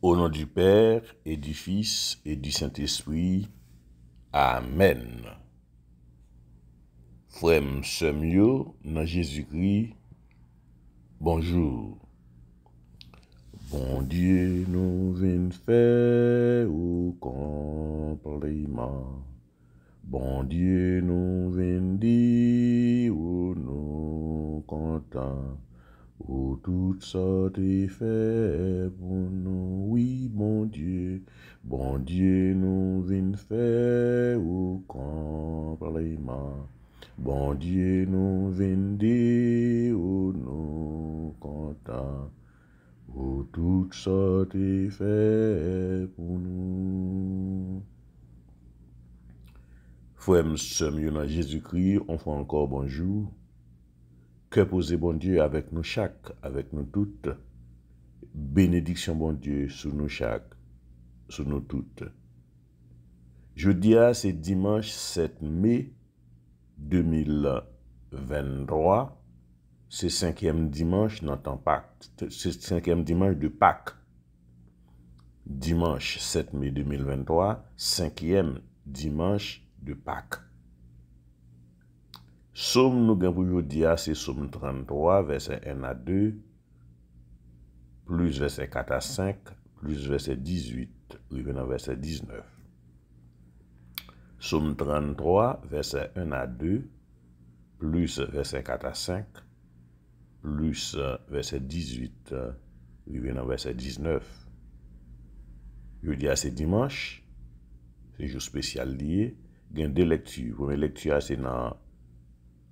Au nom du Père, et du Fils, et du Saint-Esprit. Amen. Frère Semio, dans Jésus-Christ, bonjour. Bon Dieu nous vient faire au compliment. Bon Dieu nous vient dire où nous contents. Où toutes sortes fait pour nous, oui, bon Dieu nous vient faire au compliment. Bon Dieu nous vient dire où nous contents. Où toutes sortes fait pour nous. Frère, sœurs, dans Jésus-Christ, on fait encore bonjour. Que posez bon Dieu avec nous chaque, avec nous toutes. Bénédiction bon Dieu sur nous chaque, sur nous toutes. Jeudi, c'est dimanche 7 mai 2023. C'est 5e dimanche dans temps Pâques. C'est 5e dimanche de Pâques. Dimanche 7 mai 2023, 5e dimanche de Pâques. Somme nous gagnons pour aujourd'hui, c'est Somme 33, verset 1 à 2, plus verset 4 à 5, plus verset 18, revenant verset 19. Somme 33, verset 1 à 2, plus verset 4 à 5, plus verset 18, revenant verset 19. Jeudi, c'est dimanche, c'est jour spécial lié. Il y a deux lectures. Première lecture, c'est dans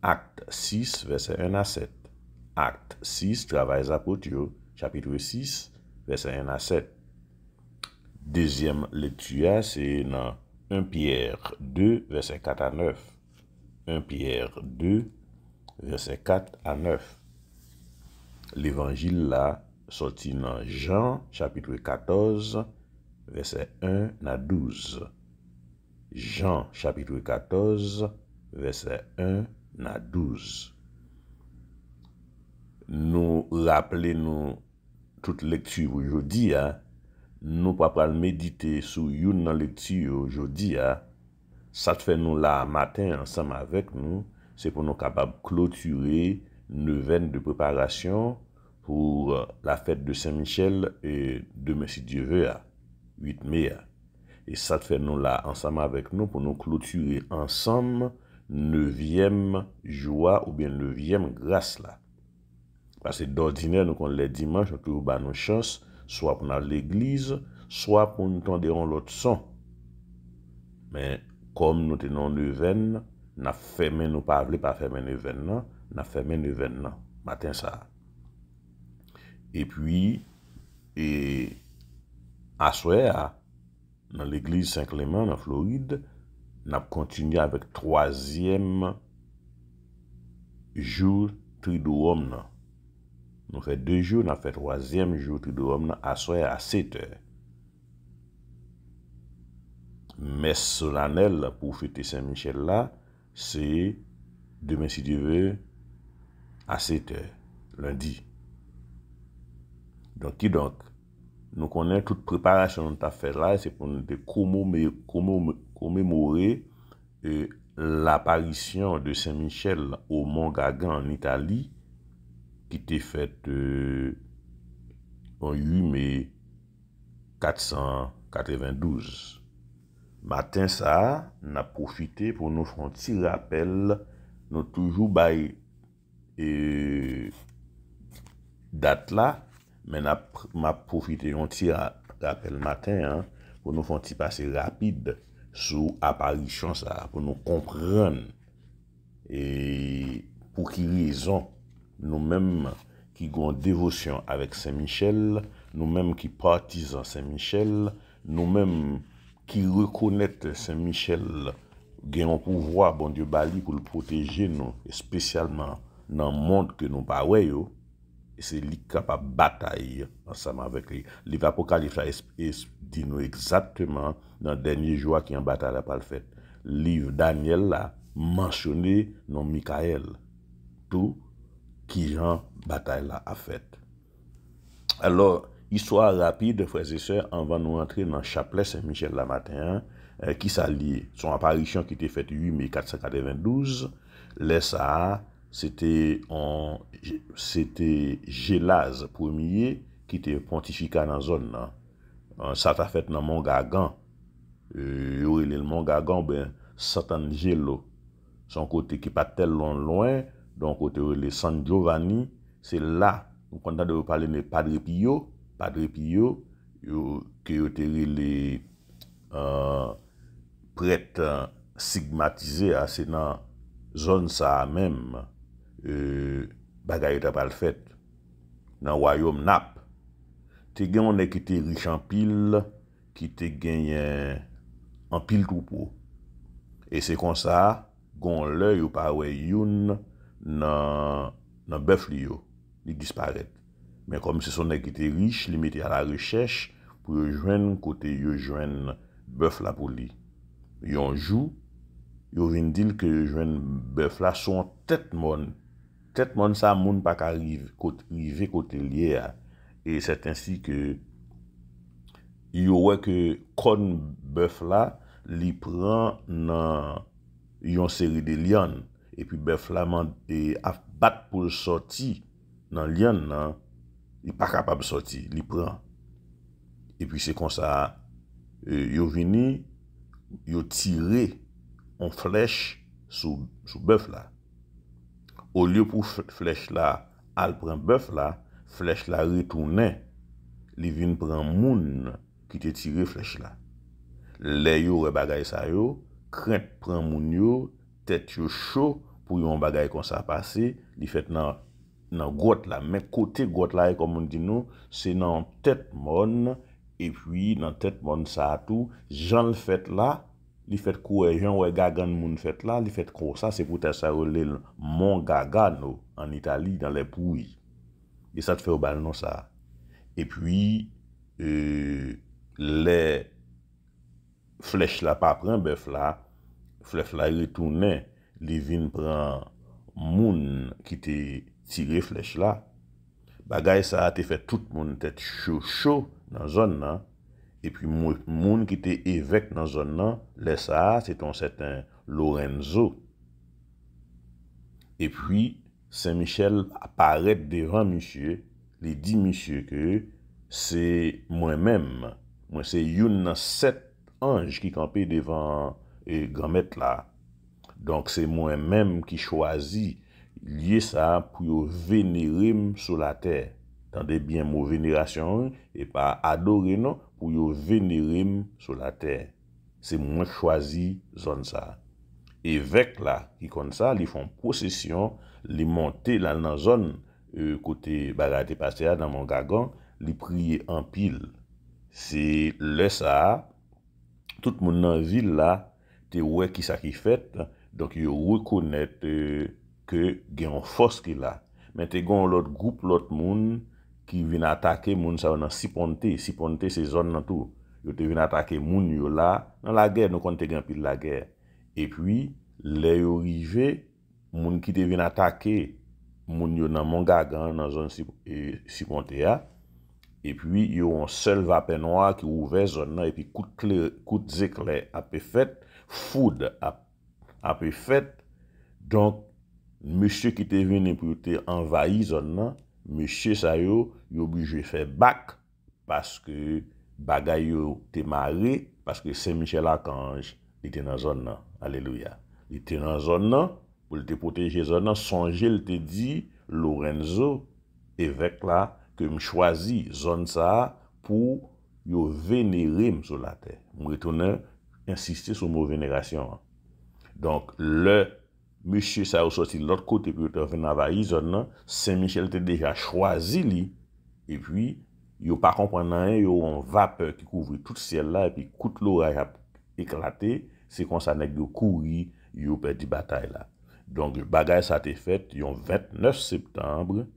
Acte 6, verset 1 à 7. Acte 6, Travail apôtres, chapitre 6, verset 1 à 7. Deuxième lecture, c'est dans 1 Pierre 2, verset 4 à 9. 1 Pierre 2, verset 4 à 9. L'évangile là, sorti dans Jean, chapitre 14, verset 1 à 12. Jean, chapitre 14, verset 1 à 12. Nous rappelons toute lecture aujourd'hui, nous pas méditer sur une lecture aujourd'hui, ça te fait nous là matin ensemble avec nous, c'est pour nous capables de clôturer neuvaine de préparation pour la fête de Saint-Michel et de si Dieu veut, 8 mai. Et ça te fait nous là ensemble avec nous pour nous clôturer ensemble 9e joie ou bien 9e grâce là. Parce que d'ordinaire, nous, quand les dimanches, nous trouvons nos chances, soit pour aller à l'église, soit pour nous entendre l'autre son. Mais comme nous tenons neuvaine, nous avons fermé, nous pas fermer neuvaine, nous avons fermé neuvaine, matin ça. Et puis, à soir, dans l'église Saint-Clément, en Floride, nous avons continué avec 3e jour Triduum. Nous fait 2 jours, nous avons fait 3e jour Triduum à soir à 7 heures. Messe solennelle pour fêter Saint-Michel là, c'est demain si Dieu veut à 7 heures, lundi. Donc, nous connaissons toute préparation que nous avons fait là, c'est pour nous commémorer l'apparition de Saint-Michel au Mont Gagan en Italie, qui était faite en 8 mai 492. Matin ça, on a profité pour nous faire un petit rappel, nous toujours bail date là, mais m'a profité un petit rappel matin pour nous faire un petit passé rapide sur l'apparition ça, pour nous comprendre et pour qui raison nous-mêmes qui avons dévotion avec Saint-Michel, nous-mêmes qui partisans Saint-Michel, nous-mêmes qui reconnaissent Saint-Michel gagne un pouvoir, bon Dieu, bali pour le protéger, nous, spécialement dans le monde que nous pas ouais, et c'est lui capable de batailler ensemble avec lui. Livre Apocalypse dit nous exactement dans le dernier jour qui en bataille là pas le fait. Livre Daniel là mentionné non Michael. Tout qui en bataille là a fait. Alors, histoire rapide, frères et sœurs, avant de nous entrer dans le chapelet Saint-Michel la matin, qui s'allie, son apparition qui était faite 8 mai 492, ça, c'était Gélase Ier qui était pontificat dans la zone. Ça t'a fait dans Mont Gagan. Le Mont Gagan, ben, Sant'Angelo, son côté qui n'est pas tellement loin, donc côté le San Giovanni, c'est là, nous content de parler de Padre Pio, qui était les prêtres stigmatisés, c'est dans zone ça même, bagaille t'a pas le fait, dans le royaume Nap. Te gen on qui était riche en pile, qui te gagné en pile troupeau. Et c'est comme ça, gon l'œil ou pas ouais youn dans bœuf li yo, il disparaît. Mais comme c'est son qui était riche, il mettait à la recherche pour joindre côté yo joindre bœuf là pour lui. Yon joue, yo vinn dire que joindre bœuf là son tête mon ça moun pas arrive côté lié. Et c'est ainsi que yo ouais que kon bœuf là li prend dans une série de lianes et puis bœuf là a bat pour sortir dans liane nan, il pas capable de sortir, il prend. Et puis c'est comme ça yo vini yo tiré en flèche sous bœuf là. Au lieu pour flèche là, al prend bœuf là, flèche là retourne, li vinn prend moun qui te tiré flèche là. Les yo bagay sa yo, crainte prend moun yo, tête yo chaud pour yon bagay comme ça passer, li fait dans grotte là, mais côté grotte là comme on dit nous, c'est dans tête mon et puis dans tête mon ça tout, Jean le fait là, li fait quoi Jean ouais Gagan moun fait là, li fait quoi ça c'est peut-être ça le Mont Gargano en Italie dans les Pouilles. Et ça te fait au bal non ça. Et puis les flèches là pas prend bœuf là, flèche là retourne, li vinn prend moun qui te tiré flèche là. Bagay ça a te fait tout moun tête chaud dans zone là. Et puis moun qui était évêque dans zone là, ça c'est un certain Lorenzo. Et puis Saint-Michel apparaît devant monsieur, il dit monsieur que c'est moi-même, moi c'est une 7 anges qui campaient devant grand maître là. Donc c'est moi-même qui choisis lié ça pour vénérer sur la terre. Tendez bien mot vénération et pas adorer non pour vénérer sur la terre. C'est moi qui choisis zone ça. Évêque là qui comme ça, ils font possession, ils montent là dans zone côté bagate passé dans mon gagan, ils prient en pile. C'est le ça tout le monde dans la ville là, te ouais qui ça qui fait, donc ils reconnaissent que il y a une force qui là. Mais te gon l'autre groupe l'autre monde qui vient attaquer moun ça dans Siponte c'est zone dans tout. Yo te vient attaquer moun yo là dans la guerre nous compte grand pile la guerre. Et puis les yo rivé moun qui te vient attaquer moun yo dans Mongagan dans zone Siponte a. Et puis yo un seul vapeur noir qui ouvert zone là et puis coup d'éclair a peu fait, foudre a peu fait. Donc monsieur qui était venu pour te envahir zone là, monsieur ça yo obligé faire back parce que bagay yo te maré parce que Saint-Michel Archange était dans zone là. Alléluia. Il était dans zone là pour te protéger zone là, songer il te dit Lorenzo évêque là que me choisi zone ça pour yo vénérer sur la terre. Je retourne insister sur mot vénération. Donc le monsieur ça a sorti de l'autre côté pour venir envahir zone, Saint-Michel était déjà choisi lui et puis yo pas comprendre rien, yo en vapeur qui couvre tout ciel là et puis coup l'orage a éclaté, c'est comme ça nèg yo couri, yo perdu bataille là. Donc bagay ça t'est fait yon 29 septembre.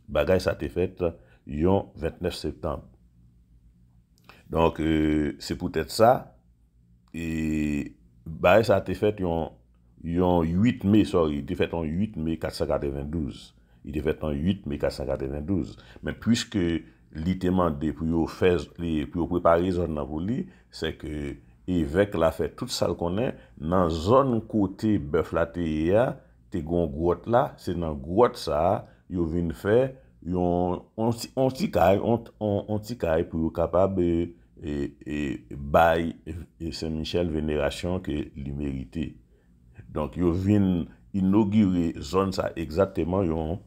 Bagay ça t'est fait yon 29 septembre. Donc c'est peut-être ça et bagay ça t'est fait yon 8 mai, sorry, il était fait en 8 mai 492. Il était fait en 8 mai 492. Mais puisque li te mandé pour yo faire pour préparer zone nan pour lui, c'est que évêque l'a fait tout ça qu'on est dans zone côté bœuf la te gon grotte là, c'est dans grotte ça yo vinn faire on ti kay pour yo capable bail Saint-Michel vénération que li mérité. Donc yo vinn inaugurer zone ça exactement yon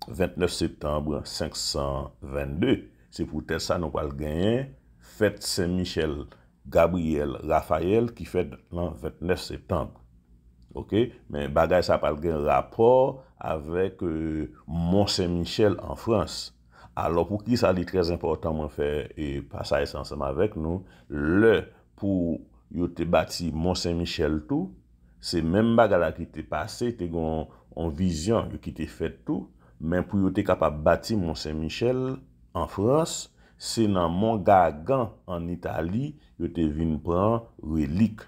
29 septembre 522. C'est pour tel ça nous allons gagner fête Saint-Michel Gabriel Raphaël qui fait le 29 septembre. OK, mais bagay ça pas un rapport avec Mont Saint-Michel en France. Alors pour qui ça est très important moi faire et passer ensemble avec nous le pour yo te bâti Mont Saint-Michel tout, c'est même bagay qui t'est passé, t'es en vision qui t'est fait tout, mais pour yo te capable bâti Mont Saint-Michel en France, c'est dans Mont Gargan en Italie, yo te vinn prendre relique.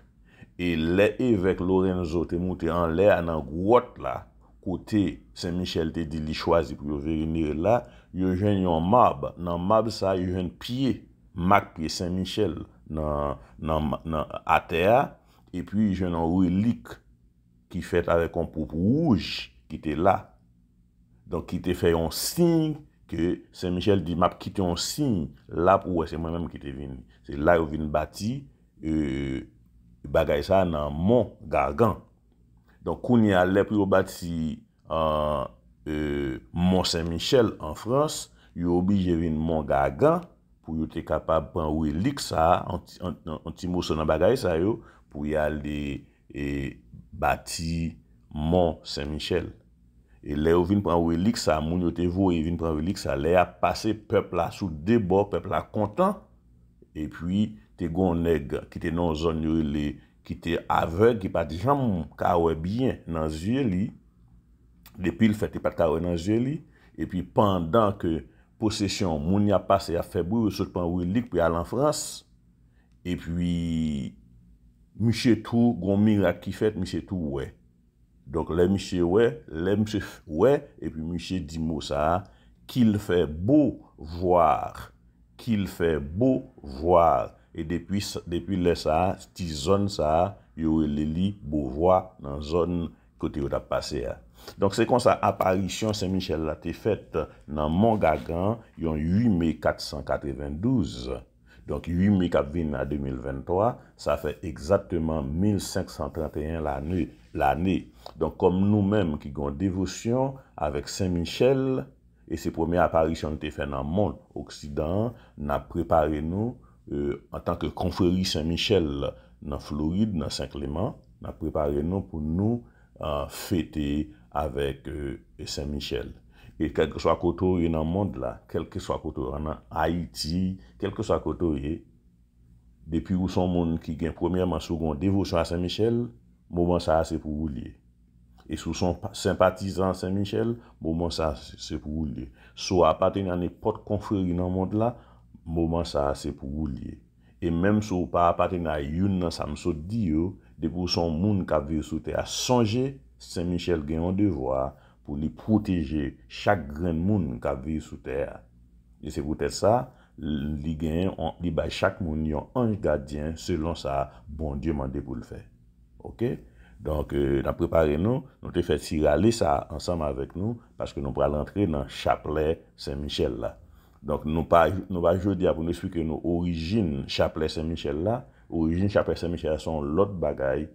Et les évêques Lorenzo te monté en l'air dans grotte là, côté Saint-Michel te dit li choisi pour venir là, yo jwenn un marbre, dans marbre ça yo jwenn pied, marque pied Saint-Michel dans à terre et puis yo jwenn un relique qui fait avec un poupe rouge qui était là. Donc qui te fait un signe que Saint-Michel dit m'a quitté un signe là pour c'est moi-même qui te venu. C'est là où vinn bâti bagay ça dans Mont Gargan. Donc qu'on y allait pour bâti Mont Saint-Michel en France, yo obligé vinn Mont Gargan pour yo te capable prendre relique ça un petit morceau dans bagay ça yo pour y aller bâti Mont Saint-Michel. Et là yo vinn prendre relique ça moun yo te voye vinn prendre relique ça là a passé peuple là sous deux bords peuple là content et puis te gon nèg qui était dans zone qui était aveugle qui pas jamais kawe bien dans yeux li depuis le fait pas kawe dans yeux li et puis pendant que possession moun a passé à faire bruit saute prend relique pour aller en France et puis monsieur tout gon miracle qui fait monsieur tout ouais. Donc les monsieur ouais et puis monsieur dit mot ça qu'il fait beau voir et depuis là ça petite zone ça yo li Beauvoir dans zone côté où t'a passé. Donc c'est comme ça apparition Saint-Michel là t'est faite dans Mont Gargan yon 8 mai 492. Donc 8 mai cap vinn en 2023, ça fait exactement 1531 l'année. Donc comme nous-mêmes qui avons dévotion avec Saint-Michel et ses premières apparitions été faites dans le monde occident, n'a préparé nous en tant que confrérie Saint-Michel dans Floride, dans Saint-Clément, n'a préparé nous pour nous fêter avec Saint-Michel. Et quel que soit côté dans le monde là, quel que soit côté en Haïti, quel que soit côté, depuis où son monde qui gagne premièrement second dévotion à Saint-Michel, moment ça c'est pour vous lier. Et sous son sympathisant Saint-Michel, moment ça c'est pour vous lier. Soit appartenir à n'importe confrérie dans le monde là, moment ça c'est pour vous lier. Et même si vous pas appartenir à une ça me saute dit depuis son monde qui vit sous terre songer Saint-Michel gagne un devoir pour lui protéger chaque grain de monde qui vit sous terre. Et c'est peut-être ça, il gagne chaque monde un ange gardien selon ça, bon Dieu m'a demandé pour le faire. OK? Donc, nous préparé nous te fait tirer ça ensemble avec nous parce que nous allons rentrer dans le chapelet Saint-Michel là. Donc, nous pas jeudi pour nous expliquer nos origines chapelet Saint-Michel là. Origine chapelet Saint-Michel sont l'autre bagaille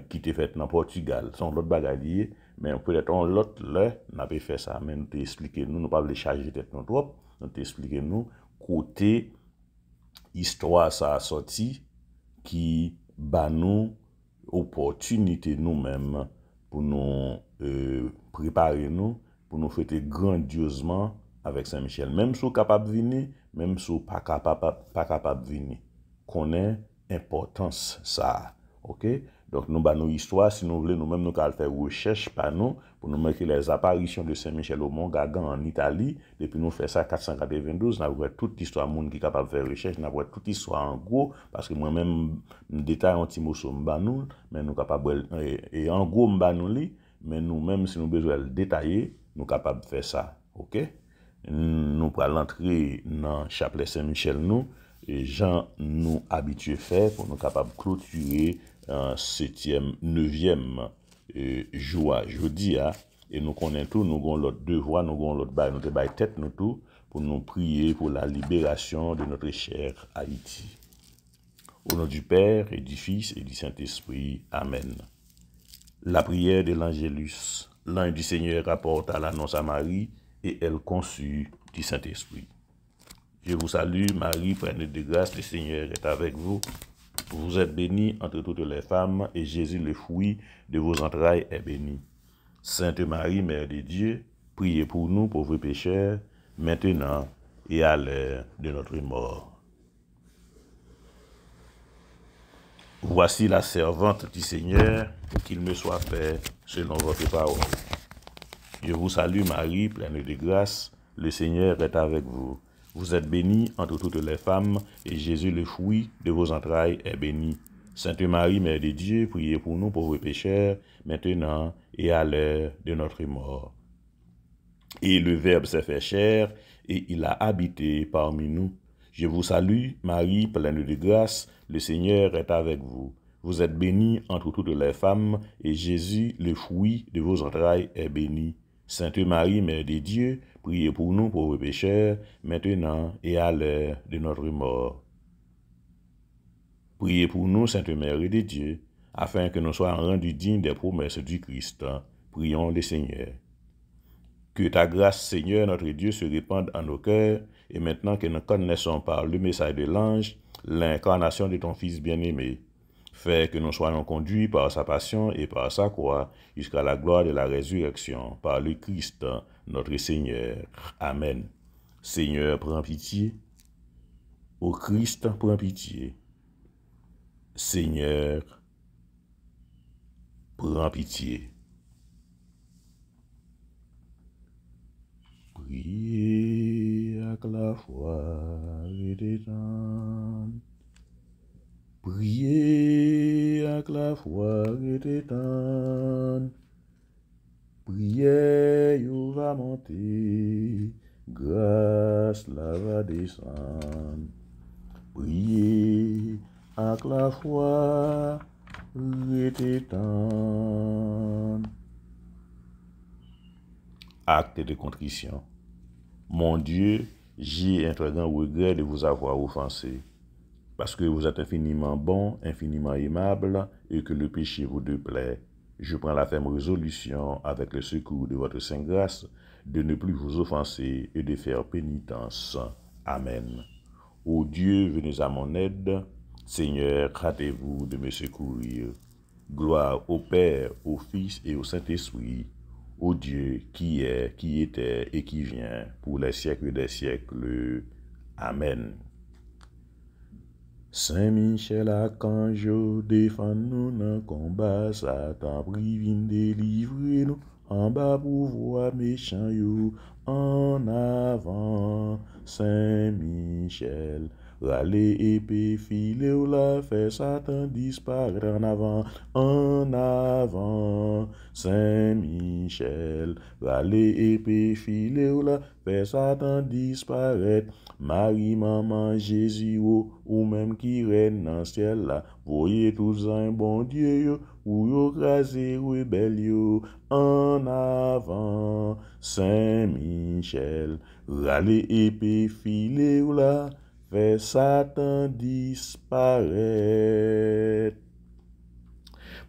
qui était fait dans Portugal, sont l'autre bagaille lié. Mais peut-être on l'autre là n'a pas fait ça mais nous t'expliquer nous pas les charger tête nous trop nous t'expliquer nous côté histoire ça a sorti qui ba nous opportunité nous-mêmes pour nous préparer nous pour nous fêter grandiosement avec Saint-Michel même si capable venir même si pas capable venir connaît importance ça. OK? Donc, nous avons nos histoires, si nous voulons, nous-mêmes, nous allons faire recherche par nous, pour nous mettre les apparitions de Saint-Michel au Mont Gargan en Italie. Depuis nous faisons ça 492, nous avons toute l'histoire monde qui est capable de faire recherche, nous avons toute l'histoire en gros, parce que moi-même, je détaille un petit mot sur Mbanou, mais nous sommes capables, et en gros, Mbanou, mais nous-mêmes, si nous avons besoin de le détailler, nous sommes capables de faire ça. OK? nous pourrons l'entrer dans le chapelet Saint-Michel nous, et Jean nous habitué fait pour nous capables de clôturer 7e, 9e joie jeudi, et nous connaissons tout, nous avons l'autre devoir, nous avons l'autre bail, nous avons tête nous tout, pour nous prier pour la libération de notre cher Haïti. Au nom du Père et du Fils et du Saint-Esprit. Amen. La prière de l'Angélus. L'ange du Seigneur rapporte à l'annonce à Marie et elle conçut du Saint-Esprit. Je vous salue, Marie, pleine de grâce, le Seigneur est avec vous. Vous êtes bénie entre toutes les femmes et Jésus, le fruit de vos entrailles, est béni. Sainte Marie, Mère de Dieu, priez pour nous, pauvres pécheurs, maintenant et à l'heure de notre mort. Voici la servante du Seigneur, qu'il me soit fait selon votre parole. Je vous salue Marie, pleine de grâce, le Seigneur est avec vous. Vous êtes bénie entre toutes les femmes, et Jésus, le fruit de vos entrailles, est béni. Sainte Marie, Mère de Dieu, priez pour nous pauvres pécheurs, maintenant et à l'heure de notre mort. Et le Verbe s'est fait chair, et il a habité parmi nous. Je vous salue, Marie, pleine de grâce, le Seigneur est avec vous. Vous êtes bénie entre toutes les femmes, et Jésus, le fruit de vos entrailles, est béni. Sainte Marie, Mère de Dieu, priez pour nous pauvres pécheurs, maintenant et à l'heure de notre mort. Priez pour nous, Sainte Mère de Dieu, afin que nous soyons rendus dignes des promesses du Christ. Prions le Seigneur. Que ta grâce, Seigneur, notre Dieu, se répande en nos cœurs, et maintenant que nous connaissons par le message de l'ange l'incarnation de ton Fils bien-aimé, fais que nous soyons conduits par sa passion et par sa croix jusqu'à la gloire de la résurrection, par le Christ, notre Seigneur. Amen. Seigneur, prends pitié. Ô Christ, prends pitié. Seigneur, prends pitié. Priez avec la foi et détente. Priez avec la foi et détente. Priez, yo va monter, grâce la va descendre. Priez avec la foi et détente. Acte de contrition. Mon Dieu, j'ai un très grand regret de vous avoir offensé, parce que vous êtes infiniment bon, infiniment aimable, et que le péché vous déplaît. Je prends la ferme résolution, avec le secours de votre sainte grâce, de ne plus vous offenser et de faire pénitence. Amen. Ô Dieu, venez à mon aide. Seigneur, hâtez-vous de me secourir. Gloire au Père, au Fils et au Saint-Esprit, ô Dieu qui est, qui était et qui vient, pour les siècles des siècles. Amen. Saint Michel Archange, défends-nous dans le combat, Satan privine délivrer nous, en bas pouvoir méchant yo, en avant, Saint Michel. Râler épée filé ou la fait Satan disparaître en avant, Saint-Michel. Râler épée filé ou la fait Satan disparaître. Marie, maman, Jésus, ou même qui règne dans le ciel là, voyez tous un bon Dieu yo, ou yo crasé rebelle yo, en avant, Saint-Michel. Râler épée filé ou la fait Satan disparaître.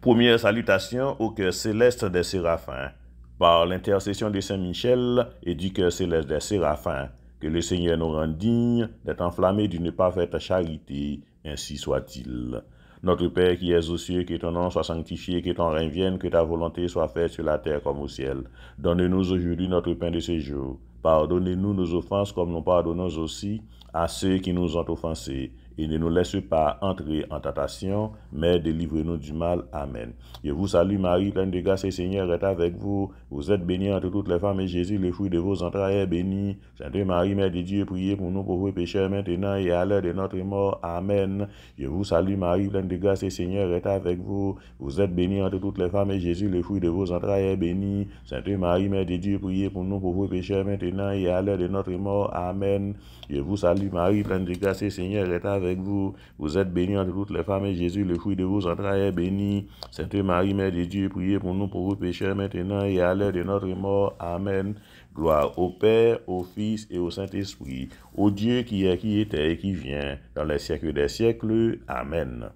Première salutation au cœur céleste des séraphins. Par l'intercession de Saint Michel et du cœur céleste des séraphins, que le Seigneur nous rende dignes d'être enflammés d'une parfaite charité, ainsi soit-il. Notre Père qui es aux cieux, que ton nom soit sanctifié, que ton règne vienne, que ta volonté soit faite sur la terre comme au ciel. Donne-nous aujourd'hui notre pain de ce jour. Pardonnez-nous nos offenses comme nous pardonnons aussi à ceux qui nous ont offensés. et ne nous laisse pas entrer en tentation, mais délivre-nous du mal. Amen. Je vous salue Marie, pleine de grâce, le Seigneur est avec vous. Vous êtes bénie entre toutes les femmes, et Jésus, le fruit de vos entrailles, est béni. Sainte Marie, Mère de Dieu, priez pour nous pauvres pécheurs, maintenant et à l'heure de notre mort. Amen. Je vous salue Marie, pleine de grâce, le Seigneur est avec vous. Vous êtes bénie entre toutes les femmes, et Jésus, le fruit de vos entrailles, est béni. Sainte Marie, Mère de Dieu, priez pour nous pauvres pécheurs, maintenant et à l'heure de notre mort. Amen. Je vous salue Marie, pleine de grâce, le Seigneur est avec vous. Vous êtes bénie entre toutes les femmes, et Jésus, le fruit de vos entrailles, est béni. Sainte Marie, Mère de Dieu, priez pour nous pauvres pécheurs, maintenant et à l'heure de notre mort. Amen. Gloire au Père, au Fils et au Saint-Esprit, au Dieu qui est, qui était et qui vient, dans les siècles des siècles. Amen.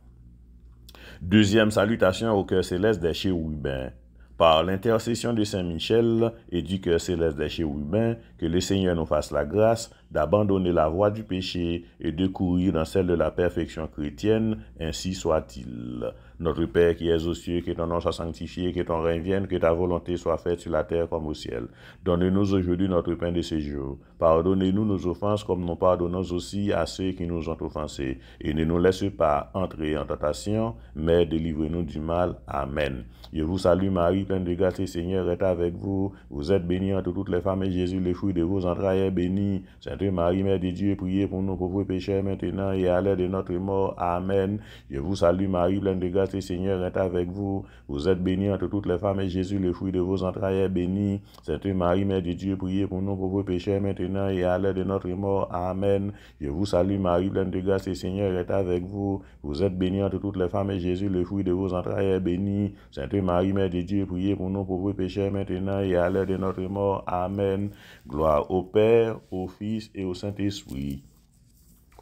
Deuxième salutation au cœur céleste des chérubins. Par l'intercession de Saint Michel et du cœur céleste des chérubins, que le Seigneur nous fasse la grâce d'abandonner la voie du péché et de courir dans celle de la perfection chrétienne, ainsi soit-il. Notre Père qui es aux cieux, que ton nom soit sanctifié, que ton règne vienne, que ta volonté soit faite sur la terre comme au ciel. Donne-nous aujourd'hui notre pain de ce jour. Pardonnez-nous nos offenses comme nous pardonnons aussi à ceux qui nous ont offensés. Et ne nous laisse pas entrer en tentation, mais délivre-nous du mal. Amen. Je vous salue Marie, pleine de grâce, le Seigneur est avec vous. Vous êtes bénie entre toutes les femmes, et Jésus, le fruit de vos entrailles, est béni. Sainte Marie, Mère de Dieu, priez pour nous pauvres pécheurs, maintenant et à l'heure de notre mort. Amen. Je vous salue Marie, pleine de grâce, le Seigneur est avec vous. Vous êtes bénie entre toutes les femmes, et Jésus, le fruit de vos entrailles, est béni. Sainte Marie, Mère de Dieu, priez pour nous pauvres pécheurs, maintenant et à l'heure de notre mort. Amen. Je vous salue Marie, pleine de grâce, le Seigneur est avec vous. Vous êtes bénie entre toutes les femmes, et Jésus, le fruit de vos entrailles, est béni. Sainte Marie, Mère de Dieu, priez pour nous pauvres pécheurs, maintenant et à l'heure de notre mort. Amen. Gloire au Père, au Fils et au Saint-Esprit,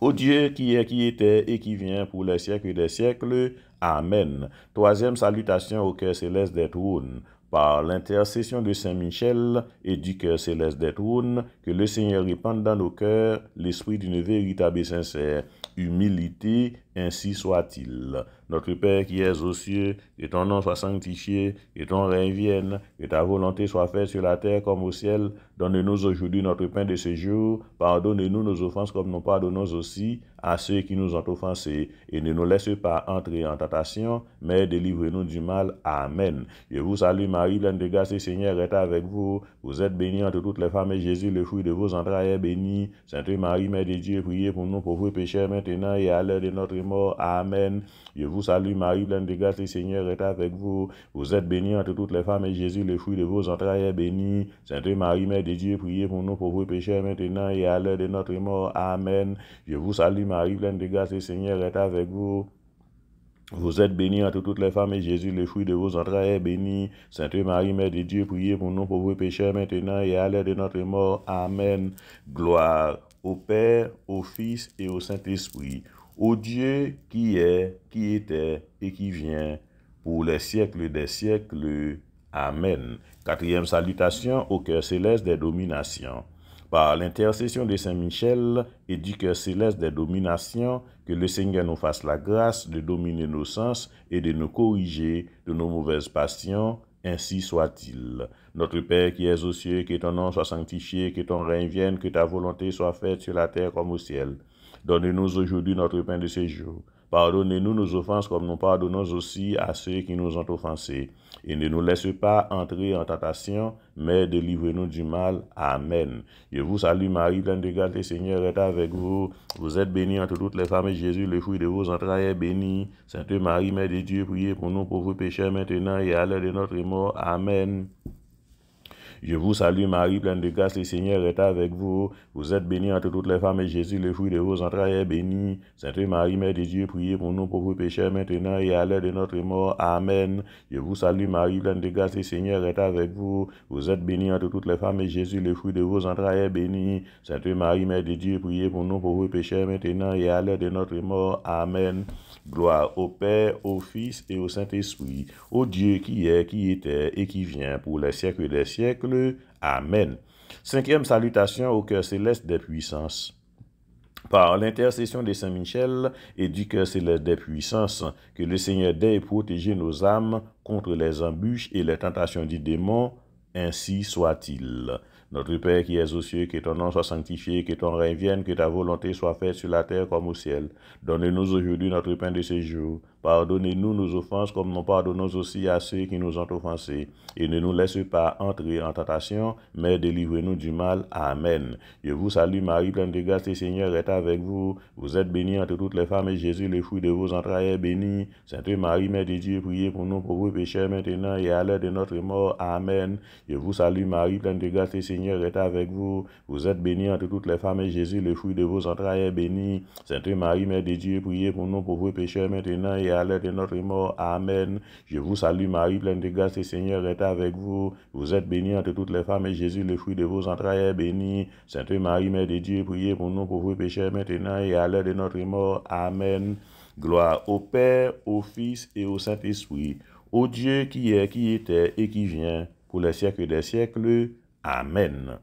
au Dieu qui est, qui était et qui vient pour les siècles des siècles. Amen. Troisième salutation au cœur céleste des trônes. Par l'intercession de Saint Michel et du cœur céleste des trônes, que le Seigneur répande dans nos cœurs l'esprit d'une véritable et sincère humilité, ainsi soit-il. Notre Père qui es aux cieux, que ton nom soit sanctifié, que ton règne vienne, que ta volonté soit faite sur la terre comme au ciel. Donne-nous aujourd'hui notre pain de ce jour. Pardonne-nous nos offenses comme nous pardonnons aussi à ceux qui nous ont offensés. Et ne nous laisse pas entrer en tentation, mais délivre-nous du mal. Amen. Je vous salue Marie, pleine de grâce, le Seigneur est avec vous. Vous êtes bénie entre toutes les femmes, et Jésus, le fruit de vos entrailles, est béni. Sainte Marie, Mère de Dieu, priez pour nous pauvres pécheurs, maintenant et à l'heure de notre mort. Amen. Je vous salue Marie, pleine de grâce, le Seigneur est avec vous. Vous êtes bénie entre toutes les femmes, et Jésus, le fruit de vos entrailles, est béni. Sainte Marie, Mère de Dieu, priez pour nous pauvres pécheurs, maintenant et à l'heure de notre mort. Amen. Je vous salue Marie, pleine de grâce, le Seigneur est avec vous. Vous êtes bénie entre toutes les femmes, et Jésus, le fruit de vos entrailles, est béni. Sainte Marie, Mère de Dieu, priez pour nous pauvres pécheurs, maintenant et à l'heure de notre mort. Amen. Gloire au Père, au Fils et au Saint-Esprit, au Dieu qui est, qui était et qui vient, pour les siècles des siècles. Amen. Quatrième salutation au cœur céleste des dominations. Par l'intercession de Saint Michel et du cœur céleste des dominations, que le Seigneur nous fasse la grâce de dominer nos sens et de nous corriger de nos mauvaises passions, ainsi soit-il. Notre Père qui es aux cieux, que ton nom soit sanctifié, que ton règne vienne, que ta volonté soit faite sur la terre comme au ciel. Donne-nous aujourd'hui notre pain de ce jour. Pardonnez-nous nos offenses comme nous pardonnons aussi à ceux qui nous ont offensés. Et ne nous laisse pas entrer en tentation, mais délivre-nous du mal. Amen. Je vous salue Marie, pleine de grâce, le Seigneur est avec vous. Vous êtes bénie entre toutes les femmes, et Jésus, le fruit de vos entrailles, est béni. Sainte Marie, Mère de Dieu, priez pour nous pauvres pécheurs, maintenant et à l'heure de notre mort. Amen. Je vous salue Marie, pleine de grâce, le Seigneur est avec vous. Vous êtes bénie entre toutes les femmes, et Jésus, le fruit de vos entrailles, est béni. Sainte Marie, Mère de Dieu, priez pour nous pauvres pécheurs, maintenant et à l'heure de notre mort. Amen. Je vous salue Marie, pleine de grâce, le Seigneur est avec vous. Vous êtes bénie entre toutes les femmes, et Jésus, le fruit de vos entrailles, est béni. Sainte Marie, Mère de Dieu, priez pour nous pauvres pécheurs, maintenant et à l'heure de notre mort. Amen. Gloire au Père, au Fils et au Saint-Esprit, au Dieu qui est, qui était et qui vient, pour les siècles des siècles. Amen. Cinquième salutation au cœur céleste des puissances. Par l'intercession de Saint Michel et du cœur céleste des puissances, que le Seigneur ait protégé nos âmes contre les embûches et les tentations du démon, ainsi soit-il. Notre Père qui es aux cieux, que ton nom soit sanctifié, que ton règne vienne, que ta volonté soit faite sur la terre comme au ciel. Donne-nous aujourd'hui notre pain de ce jour. Pardonnez-nous nos offenses comme nous pardonnons aussi à ceux qui nous ont offensés. Et ne nous laisse pas entrer en tentation, mais délivrez-nous du mal. Amen. Je vous salue Marie, pleine de grâce, le Seigneur est avec vous. Vous êtes bénie entre toutes les femmes et Jésus, le fruit de vos entrailles, est béni. Sainte Marie, Mère de Dieu, priez pour nous pauvres pécheurs maintenant et à l'heure de notre mort. Amen. Je vous salue Marie, pleine de grâce, le Seigneur est avec vous. Vous êtes bénie entre toutes les femmes et Jésus, le fruit de vos entrailles, est béni. Sainte Marie, Mère de Dieu, priez pour nous pauvres pécheurs maintenant et à l'heure de notre mort. Amen. Je vous salue Marie, pleine de grâce, le Seigneur est avec vous. Vous êtes bénie entre toutes les femmes et Jésus, le fruit de vos entrailles, est béni. Sainte Marie, Mère de Dieu, priez pour nous pauvres pécheurs maintenant et à l'heure de notre mort. Amen. Gloire au Père, au Fils et au Saint-Esprit, au Dieu qui est, qui était et qui vient, pour les siècles des siècles. Amen.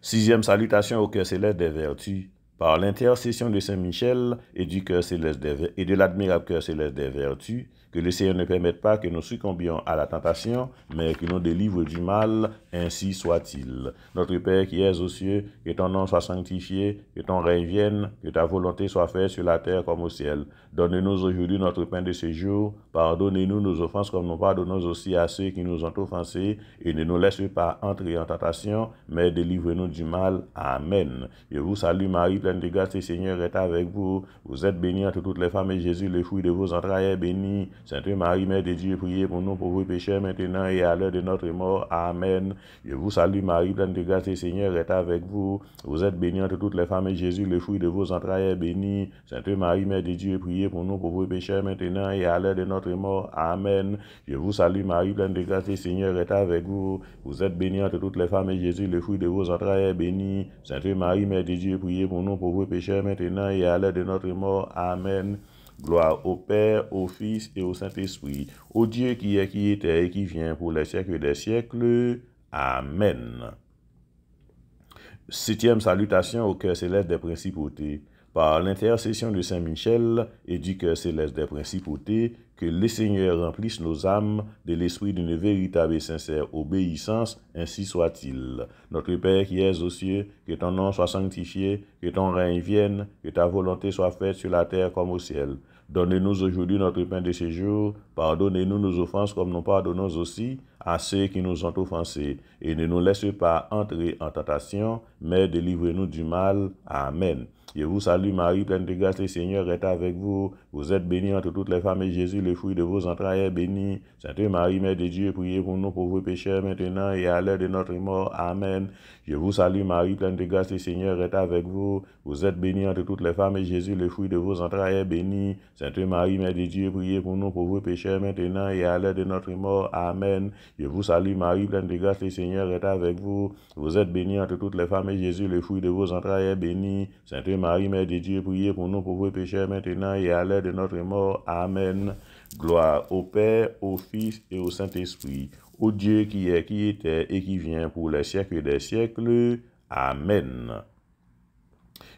Sixième salutation au cœur céleste des vertus. Par l'intercession de Saint Michel et du cœur céleste et de l'admirable cœur céleste des vertus, que le Seigneur ne permette pas que nous succombions à la tentation, mais que nous délivre du mal, ainsi soit-il. Notre Père qui es aux cieux, que ton nom soit sanctifié, que ton règne vienne, que ta volonté soit faite sur la terre comme au ciel. Donne-nous aujourd'hui notre pain de ce jour. Pardonnez-nous nos offenses comme nous pardonnons aussi à ceux qui nous ont offensés, et ne nous laisse pas entrer en tentation, mais délivre-nous du mal. Amen. Je vous salue Marie, pleine de grâce, le Seigneur est avec vous. Vous êtes bénie entre toutes les femmes et Jésus, le fruit de vos entrailles, est béni. Sainte Marie, Mère de Dieu, priez pour nous pauvres pécheurs maintenant et à l'heure de notre mort. Amen. Je vous salue Marie, pleine de grâce, le Seigneur est avec vous. Vous êtes bénie entre toutes les femmes et Jésus, le fruit de vos entrailles, est béni. Sainte Marie, Mère de Dieu, priez pour nous pauvres pécheurs maintenant et à l'heure de notre mort. Amen. Je vous salue Marie, pleine de grâce, le Seigneur est avec vous. Vous êtes bénie entre toutes les femmes et Jésus, le fruit de vos entrailles, est béni. Sainte Marie, Mère de Dieu, priez pour nous pauvres pécheurs maintenant et à l'heure de notre mort. Amen. Gloire au Père, au Fils et au Saint-Esprit, au Dieu qui est, qui était et qui vient, pour les siècles des siècles. Amen. Septième salutation au cœur céleste des principautés. Par l'intercession de Saint Michel et du cœur céleste des principautés, que le Seigneur remplisse nos âmes de l'esprit d'une véritable et sincère obéissance, ainsi soit-il. Notre Père qui es aux cieux, que ton nom soit sanctifié, que ton règne vienne, que ta volonté soit faite sur la terre comme au ciel. Donne-nous aujourd'hui notre pain de ce jour. Pardonnez-nous nos offenses comme nous pardonnons aussi à ceux qui nous ont offensés. Et ne nous laisse pas entrer en tentation, mais délivre-nous du mal. Amen. Je vous salue Marie, pleine de grâce, le Seigneur est avec vous. Vous êtes bénie entre toutes les femmes et Jésus, le fruit de vos entrailles, est béni. Sainte Marie, Mère de Dieu, priez pour nous pauvres pécheurs maintenant et à l'heure de notre mort. Amen. Je vous salue Marie, pleine de grâce, le Seigneur est avec vous. Vous êtes bénie entre toutes les femmes et Jésus, le fruit de vos entrailles, est béni. Sainte Marie, Mère de Dieu, priez pour nous pauvres pécheurs maintenant et à l'heure de notre mort. Amen. Je vous salue Marie, pleine de grâce, le Seigneur est avec vous. Vous êtes bénie entre toutes les femmes et Jésus, le fruit de vos entrailles, est béni. Sainte Marie, Mère de Dieu, priez pour nous pauvres pécheurs maintenant et à l'heure de notre mort. Amen. Gloire au Père, au Fils et au Saint-Esprit, au Dieu qui est, qui était et qui vient, pour les siècles des siècles. Amen.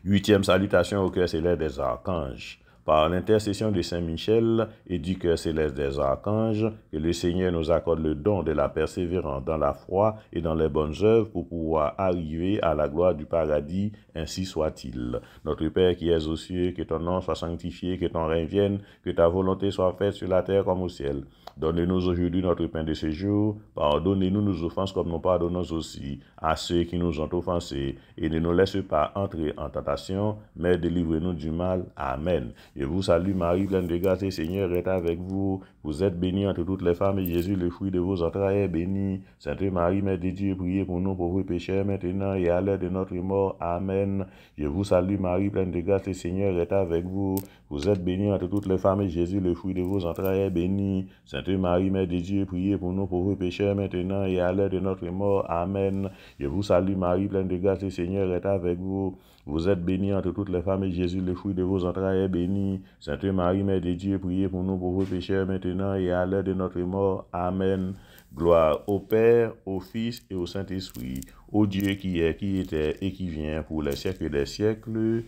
Huitième salutation au cœur céleste des archanges. Par l'intercession de Saint Michel et du cœur céleste des archanges, que le Seigneur nous accorde le don de la persévérance dans la foi et dans les bonnes œuvres pour pouvoir arriver à la gloire du paradis, ainsi soit-il. Notre Père qui es aux cieux, que ton nom soit sanctifié, que ton règne vienne, que ta volonté soit faite sur la terre comme au ciel. Donne-nous aujourd'hui notre pain de ce jour. Pardonnez-nous nos offenses comme nous pardonnons aussi à ceux qui nous ont offensés. Et ne nous laisse pas entrer en tentation, mais délivre-nous du mal. Amen. Je vous salue Marie, pleine de grâce, le Seigneur est avec vous. Vous êtes bénie entre toutes les femmes et Jésus, le fruit de vos entrailles, est béni. Sainte Marie, Mère de Dieu, priez pour nous pauvres pécheurs maintenant et à l'heure de notre mort. Amen. Je vous salue Marie, pleine de grâce, le Seigneur est avec vous. Vous êtes bénie entre toutes les femmes et Jésus, le fruit de vos entrailles, est béni. Sainte Marie, Mère de Dieu, priez pour nous pauvres pécheurs maintenant et à l'heure de notre mort. Amen. Je vous salue Marie, pleine de grâce, le Seigneur est avec vous. Vous êtes bénie entre toutes les femmes et Jésus, le fruit de vos entrailles, est béni. Sainte Marie, Mère de Dieu, priez pour nous pauvres pécheurs maintenant et à l'heure de notre mort. Amen. Gloire au Père, au Fils et au Saint-Esprit, au Dieu qui est, qui était et qui vient, pour les siècles des siècles.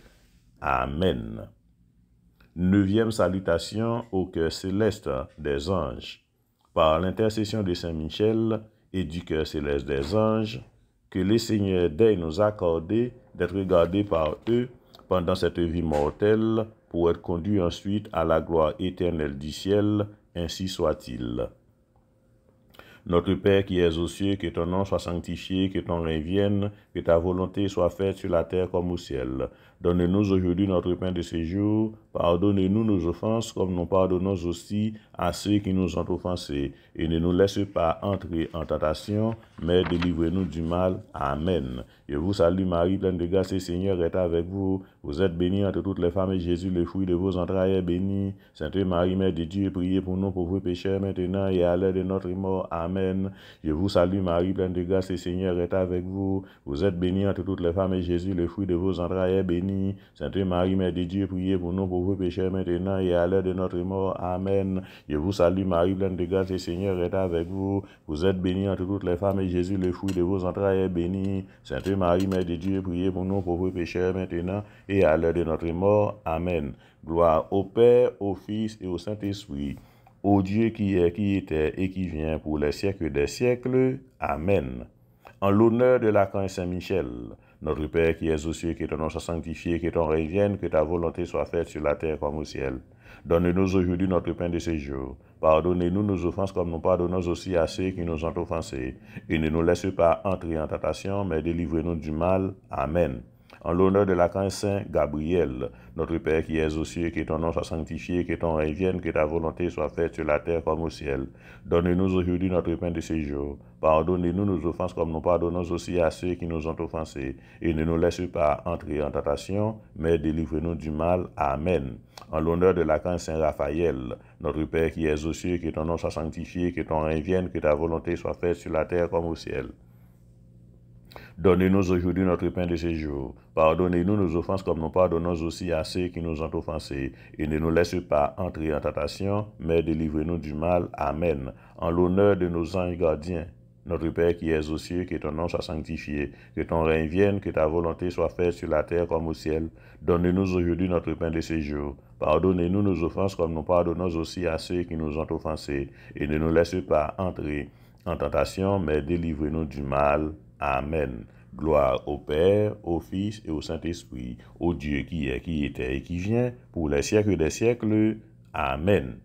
Amen. Neuvième salutation au cœur céleste des anges. Par l'intercession de Saint Michel et du cœur céleste des anges, que les seigneurs daignent nous accorder d'être regardés par eux pendant cette vie mortelle pour être conduits ensuite à la gloire éternelle du ciel, ainsi soit-il. Notre Père qui es aux cieux, que ton nom soit sanctifié, que ton règne vienne, que ta volonté soit faite sur la terre comme au ciel. Donne-nous aujourd'hui notre pain de ce jour. Pardonne-nous nos offenses comme nous pardonnons aussi à ceux qui nous ont offensés. Et ne nous laisse pas entrer en tentation, mais délivre-nous du mal. Amen. Je vous salue Marie, pleine de grâce, le Seigneur est avec vous. Vous êtes bénie entre toutes les femmes et Jésus, le fruit de vos entrailles, est béni. Sainte Marie, Mère de Dieu, priez pour nous pauvres pécheurs maintenant et à l'heure de notre mort. Amen. Je vous salue Marie, pleine de grâce, le Seigneur est avec vous. Vous êtes bénie entre toutes les femmes et Jésus, le fruit de vos entrailles, est béni. Sainte Marie, Mère de Dieu, priez pour nous pauvres pécheurs maintenant et à l'heure de notre mort. Amen. Je vous salue Marie, pleine de grâce, le Seigneur est avec vous. Vous êtes bénie entre toutes les femmes et Jésus, le fruit de vos entrailles, est béni. Sainte Marie, Mère de Dieu, priez pour nous pauvres pécheurs maintenant et à l'heure de notre mort. Amen. Gloire au Père, au Fils et au Saint-Esprit, au Dieu qui est, qui était et qui vient pour les siècles des siècles. Amen. En l'honneur de l'archange Saint-Michel, notre Père qui es aux cieux, que ton nom soit sanctifié, que ton règne vienne, que ta volonté soit faite sur la terre comme au ciel. Donne-nous aujourd'hui notre pain de ce jour. Pardonnez-nous nos offenses comme nous pardonnons aussi à ceux qui nous ont offensés. Et ne nous laisse pas entrer en tentation, mais délivre-nous du mal. Amen. En l'honneur de l'archange Saint Gabriel, notre Père qui es aux cieux, que ton nom soit sanctifié, que ton règne vienne, que ta volonté soit faite sur la terre comme au ciel. Donne-nous aujourd'hui notre pain de ce jour. Pardonnez-nous nos offenses comme nous pardonnons aussi à ceux qui nous ont offensés. Et ne nous laisse pas entrer en tentation, mais délivre-nous du mal. Amen. En l'honneur de l'archange Saint Raphaël, notre Père qui es aux cieux, que ton nom soit sanctifié, que ton règne vienne, que ta volonté soit faite sur la terre comme au ciel. Donnez-nous aujourd'hui notre pain de ce jour. Pardonnez-nous nos offenses comme nous pardonnons aussi à ceux qui nous ont offensés. Et ne nous laisse pas entrer en tentation, mais délivre-nous du mal. Amen. En l'honneur de nos anges gardiens, notre Père qui es aux cieux, que ton nom soit sanctifié, que ton règne vienne, que ta volonté soit faite sur la terre comme au ciel. Donne-nous aujourd'hui notre pain de ce jour. Pardonnez-nous nos offenses comme nous pardonnons aussi à ceux qui nous ont offensés. Et ne nous laisse pas entrer en tentation, mais délivre-nous du mal. Amen. Gloire au Père, au Fils et au Saint-Esprit, au Dieu qui est, qui était et qui vient, pour les siècles des siècles. Amen.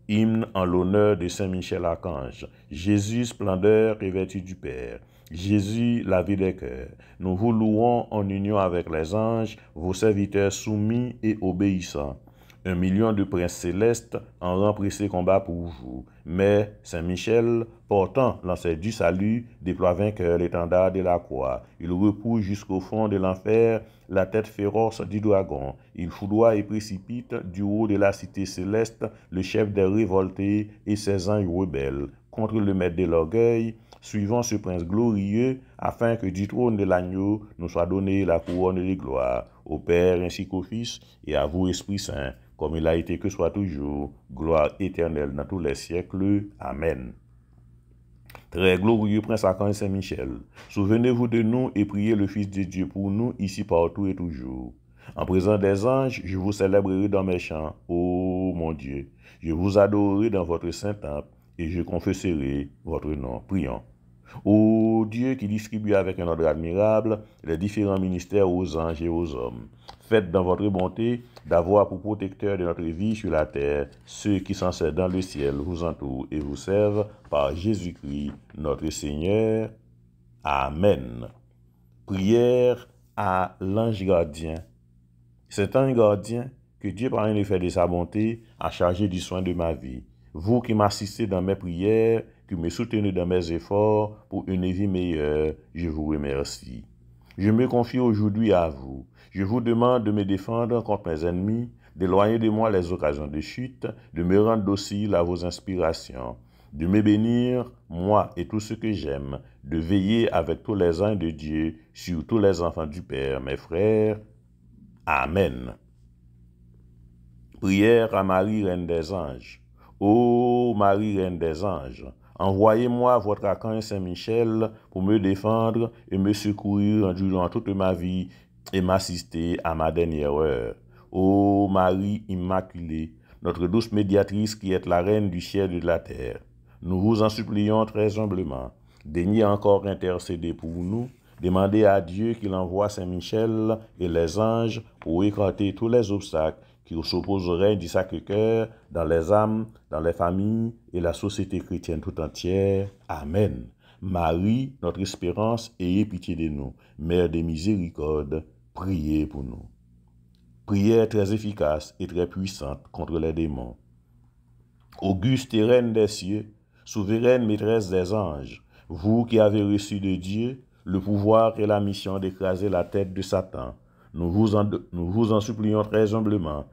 Hymne en l'honneur de Saint Michel Archange. Jésus, splendeur et vertu du Père. Jésus, la vie des cœurs. Nous vous louons en union avec les anges, vos serviteurs soumis et obéissants. 1 million de princes célestes en remplissé combat pour vous. Mais Saint-Michel, portant l'ancêtre du salut, déploie vainqueur l'étendard de la croix. Il repousse jusqu'au fond de l'enfer la tête féroce du dragon. Il foudroie et précipite du haut de la cité céleste le chef des révoltés et ses anges rebelles contre le maître de l'orgueil, suivant ce prince glorieux, afin que du trône de l'agneau nous soit donnée la couronne de gloire, au Père ainsi qu'au Fils, et à vous, Esprit Saint, comme il a été que soit toujours, gloire éternelle dans tous les siècles. Amen. Très glorieux Prince Archange Saint-Michel, souvenez-vous de nous et priez le Fils de Dieu pour nous, ici, partout et toujours. En présence des anges, je vous célébrerai dans mes chants, ô mon Dieu. Je vous adorerai dans votre saint temple, et je confesserai votre nom. Prions. Ô Dieu qui distribue avec un ordre admirable les différents ministères aux anges et aux hommes, faites dans votre bonté d'avoir pour protecteur de notre vie sur la terre ceux qui sont dans le ciel, vous entourent et vous servent par Jésus-Christ notre Seigneur. Amen. Prière à l'ange gardien. Cet ange gardien que Dieu, par un effet de sa bonté, a chargé du soin de ma vie. Vous qui m'assistez dans mes prières, qui me soutenez dans mes efforts pour une vie meilleure, je vous remercie. Je me confie aujourd'hui à vous. Je vous demande de me défendre contre mes ennemis, d'éloigner de moi les occasions de chute, de me rendre docile à vos inspirations, de me bénir, moi et tout ce que j'aime, de veiller avec tous les anges de Dieu sur tous les enfants du Père, mes frères. Amen. Prière à Marie, Reine des Anges. Ô Marie, Reine des Anges, envoyez-moi votre archange Saint-Michel pour me défendre et me secourir durant toute ma vie et m'assister à ma dernière heure. Ô Marie Immaculée, notre douce médiatrice qui êtes la Reine du ciel et de la terre, nous vous en supplions très humblement, daignez encore intercéder pour nous, Demandez à Dieu qu'il envoie Saint-Michel et les anges pour écarter tous les obstacles qui s'opposeraient du Sacré-Cœur dans les âmes, dans les familles et la société chrétienne tout entière. Amen. Marie, notre espérance, ayez pitié de nous. Mère de miséricorde, priez pour nous. Prière très efficace et très puissante contre les démons. Auguste et reine des cieux, souveraine maîtresse des anges, vous qui avez reçu de Dieu le pouvoir et la mission d'écraser la tête de Satan, nous vous en supplions très humblement.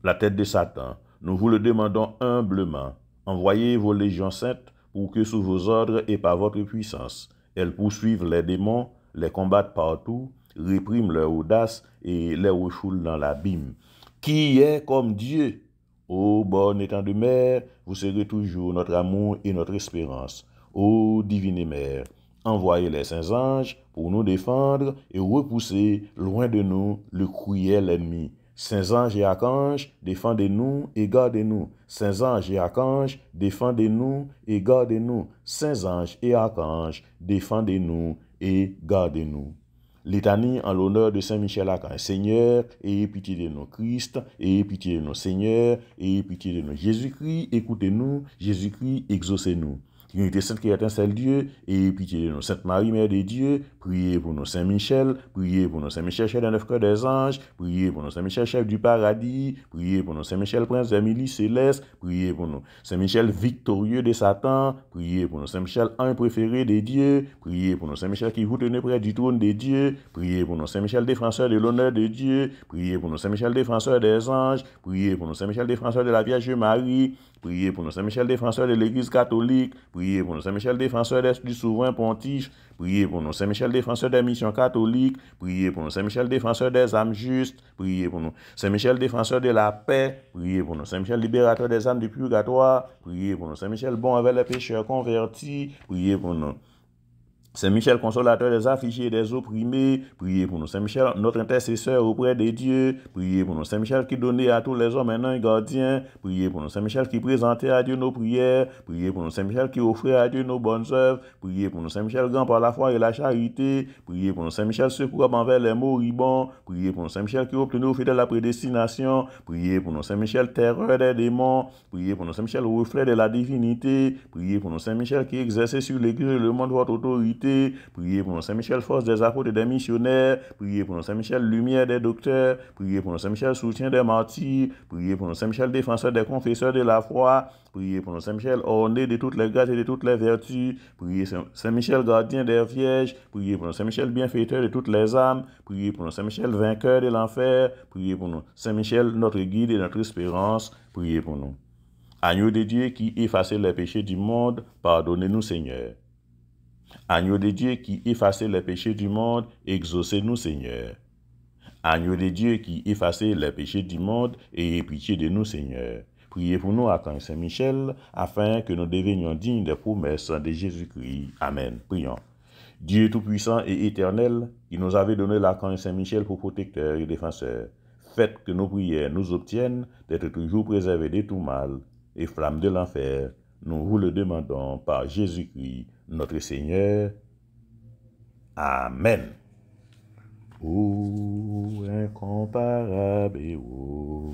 La tête de Satan, nous vous le demandons humblement. Envoyez vos légions saintes pour que sous vos ordres et par votre puissance, elles poursuivent les démons, les combattent partout, répriment leur audace et les refoulent dans l'abîme. Qui est comme Dieu? Ô bonne étang de mère, vous serez toujours notre amour et notre espérance. Ô divine mère, envoyez les saints anges pour nous défendre et repousser loin de nous le cruel ennemi. Saints anges et archanges, défendez-nous et gardez-nous. Saints anges et archanges, défendez-nous et gardez-nous. Saints anges et archanges, défendez-nous et gardez-nous. Litanie en l'honneur de Saint Michel Archange. Seigneur, ayez pitié de nous. Christ, ayez pitié de nous. Seigneur, ayez pitié de nous. Jésus-Christ, écoutez-nous. Jésus-Christ, exaucez-nous. Trinité Sainte qui est un seul Dieu, ayez pitié de nous. Sainte Marie, Mère de Dieu, priez pour nous. Saint Michel, priez pour nous. Saint Michel, chef des neuf cœurs des anges, priez pour nous. Saint Michel, chef du paradis, priez pour nous. Saint Michel, prince des milices célestes, priez pour nous. Saint Michel, victorieux de Satan, priez pour nous. Saint Michel, un préféré de Dieu, priez pour nous. Saint Michel, qui vous tenez près du trône de Dieu, priez pour nous. Saint Michel, défenseur de l'honneur de Dieu, priez pour nous. Saint Michel, défenseur des anges, priez pour nous. Saint Michel, défenseur de la Vierge Marie, priez pour nous. Saint Michel, défenseur de l'Église catholique, priez pour nous. Saint Michel, défenseur du souverain pontife, priez pour nous. Saint Michel, défenseur des missions catholiques, priez pour nous. Saint Michel, défenseur des âmes justes, priez pour nous. Saint Michel, défenseur de la paix, priez pour nous. Saint Michel, libérateur des âmes du purgatoire, priez pour nous. Saint Michel, bon avec les pécheurs convertis, priez pour nous. Saint Michel, consolateur des affligés et des opprimés, priez pour nous. Saint Michel, notre intercesseur auprès de Dieu, priez pour nous. Saint Michel qui donnait à tous les hommes un gardien, priez pour nous. Saint Michel qui présentait à Dieu nos prières, priez pour nous. Saint Michel qui offrait à Dieu nos bonnes œuvres, priez pour nous. Saint Michel grand par la foi et la charité, priez pour nous. Saint Michel secours envers les moribonds, priez pour nous. Saint Michel qui obtenait au fidèle la prédestination, priez pour nous. Saint Michel terreur des démons, priez pour nous. Saint Michel reflet de la divinité, priez pour nous. Saint Michel qui exerçait sur l'Église et le monde votre autorité, priez pour nous. Saint Michel, force des apôtres et des missionnaires, priez pour nous. Saint Michel, lumière des docteurs, priez pour nous. Saint Michel, soutien des martyrs, priez pour nous. Saint Michel, défenseur des confesseurs de la foi, priez pour nous. Saint Michel, orné de toutes les grâces et de toutes les vertus, priez. Saint Michel, gardien des vierges, priez pour nous. Saint Michel, bienfaiteur de toutes les âmes, priez pour nous. Saint Michel, vainqueur de l'enfer, priez pour nous. Saint Michel, notre guide et notre espérance, priez pour nous. Agneau de Dieu qui effacez les péchés du monde, pardonnez-nous, Seigneur. Agneau de Dieu qui effacez les péchés du monde, exaucez-nous, Seigneur. Agneau de Dieu qui effacez les péchés du monde, ayez pitié de nous, Seigneur. Priez pour nous, Archange Saint-Michel, afin que nous devenions dignes des promesses de Jésus-Christ. Amen. Prions. Dieu Tout-Puissant et Éternel, qui nous avait donné l'Archange Saint-Michel pour protecteur et défenseur, faites que nos prières nous obtiennent d'être toujours préservés de tout mal et flammes de l'enfer. Nous vous le demandons par Jésus-Christ, notre Seigneur. Amen. Ô incomparable héros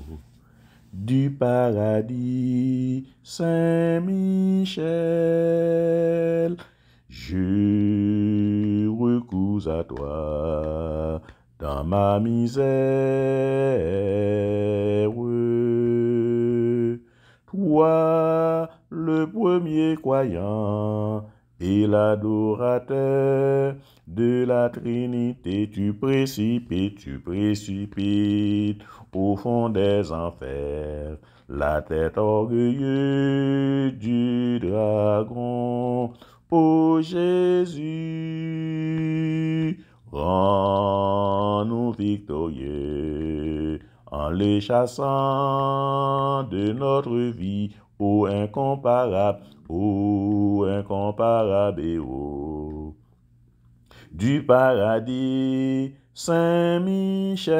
du paradis, Saint Michel, je recours à toi dans ma misère. Toi, le premier croyant et l'adorateur de la Trinité, tu précipites au fond des enfers la tête orgueilleuse du dragon. Ô Jésus, rends-nous victorieux en les chassant de notre vie, ô incomparable héros du paradis, Saint Michel,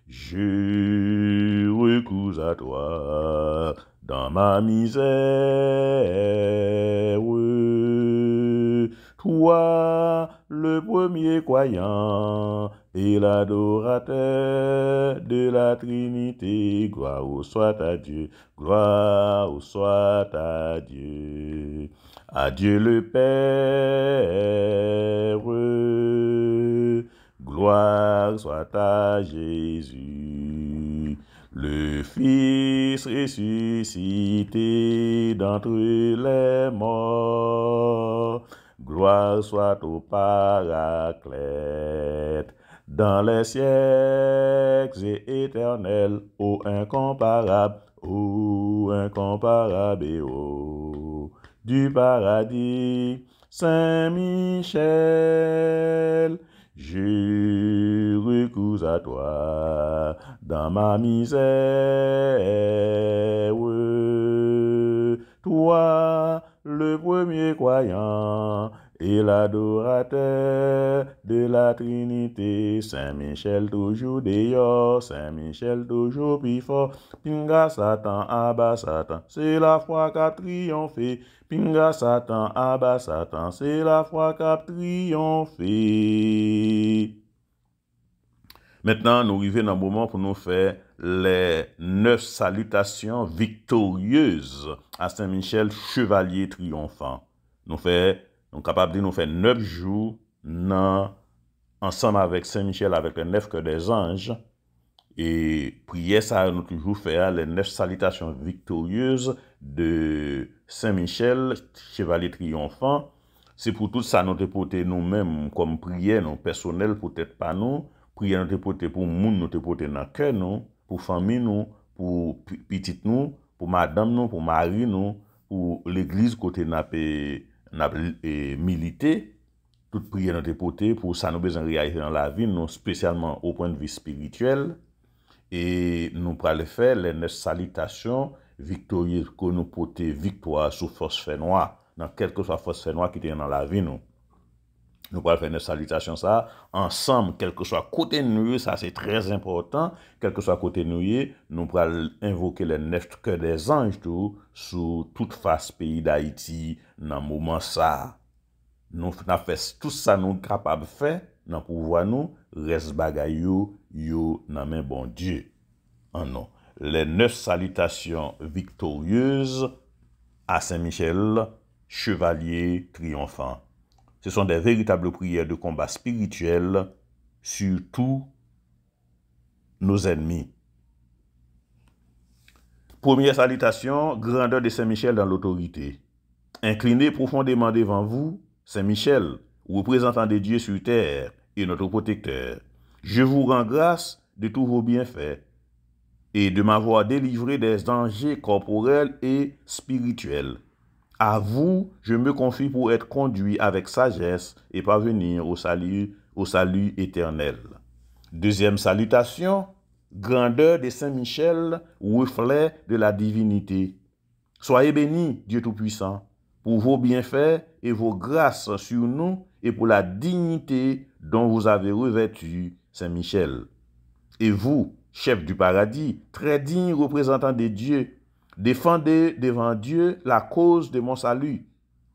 je recours à toi dans ma misère. Toi, le premier croyant et l'adorateur de la Trinité, gloire soit à Dieu, gloire soit à Dieu. À Dieu le Père, gloire soit à Jésus, le Fils ressuscité d'entre les morts. Gloire soit au Paraclète, dans les siècles et éternels, ô incomparable et ô du paradis, Saint Michel, je recours à toi dans ma misère. Toi, le premier croyant et l'adorateur de la Trinité, Saint Michel toujours dehors, Saint Michel toujours plus fort, pinga Satan, abat Satan, c'est la foi qu'a triomphé, pinga Satan, abat Satan, c'est la foi qu'a triomphé. Maintenant, nous arrivons dans le moment pour nous faire les 9 salutations victorieuses à Saint-Michel, chevalier triomphant. Nous sommes capables de nous faire 9 jours ensemble avec Saint-Michel, avec les 9 cœurs des anges. Et prière, ça, nous toujours faire les 9 salutations victorieuses de Saint-Michel, chevalier triomphant. C'est pour tout ça, nous te porter nous-mêmes comme prière, non personnelle, peut-être pas nous. Prière, nous te porter pour moun, nous te porter dans le cœur, nous, pour famille, nous, pour petite nous, pour madame, nous, pour mari, nous, pour l'église côté n'a milité. Toute prière, nous te porter pour ça, nous besoin de réaliser dans la vie, nous, spécialement au point de vue spirituel. Et nous pourrons faire les 9 salutations victorieuses que nous portons victoire sur force fait noire, dans quelle que soit force fait noire qui est dans la vie, nous. Nous pourrons faire 9 salutations, ça, ensemble, quel que soit côté nous, ça c'est très important, quel que soit côté nous pourrons invoquer les 9 cœurs des anges, tout, sur toute face pays d'Haïti, dans le moment ça. Nous avons fait tout ça, nous sommes capables de faire, dans le pouvoir nous, reste bagay yo nan men bon Dieu. En non. Les 9 salutations victorieuses à Saint-Michel, chevalier triomphant. Ce sont des véritables prières de combat spirituel sur tous nos ennemis. Première salutation, grandeur de Saint-Michel dans l'autorité. Inclinez profondément devant vous, Saint-Michel, représentant de Dieu sur terre et notre protecteur. Je vous rends grâce de tous vos bienfaits et de m'avoir délivré des dangers corporels et spirituels. À vous, je me confie pour être conduit avec sagesse et parvenir au salut éternel. Deuxième salutation, grandeur de Saint-Michel, reflet de la divinité. Soyez bénis, Dieu Tout-Puissant, pour vos bienfaits et vos grâces sur nous et pour la dignité dont vous avez revêtu Saint-Michel. Et vous, chef du paradis, très digne représentant de Dieu, défendez devant Dieu la cause de mon salut.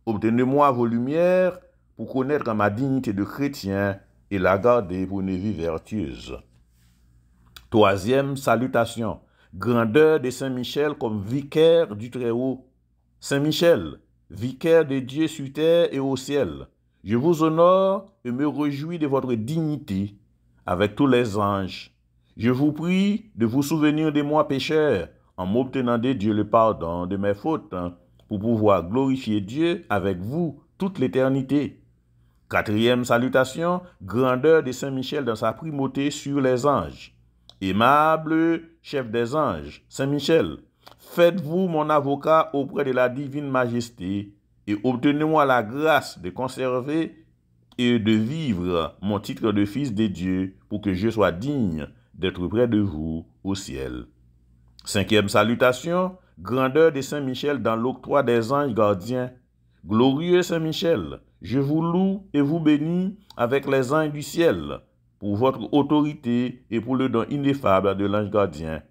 Obtenez-moi vos lumières pour connaître ma dignité de chrétien et la garder pour une vie vertueuse. Troisième salutation, grandeur de Saint-Michel comme vicaire du Très-Haut. Saint-Michel, vicaire de Dieu sur terre et au ciel, je vous honore et me réjouis de votre dignité avec tous les anges. Je vous prie de vous souvenir de moi pécheur, en m'obtenant de Dieu le pardon de mes fautes, pour pouvoir glorifier Dieu avec vous toute l'éternité. Quatrième salutation, grandeur de Saint-Michel dans sa primauté sur les anges. Aimable chef des anges, Saint-Michel, faites-vous mon avocat auprès de la divine majesté et obtenez-moi la grâce de conserver et de vivre mon titre de fils de Dieu pour que je sois digne d'être près de vous au ciel. Cinquième salutation, grandeur de Saint-Michel dans l'octroi des anges gardiens. Glorieux Saint-Michel, je vous loue et vous bénis avec les anges du ciel pour votre autorité et pour le don ineffable de l'ange gardien.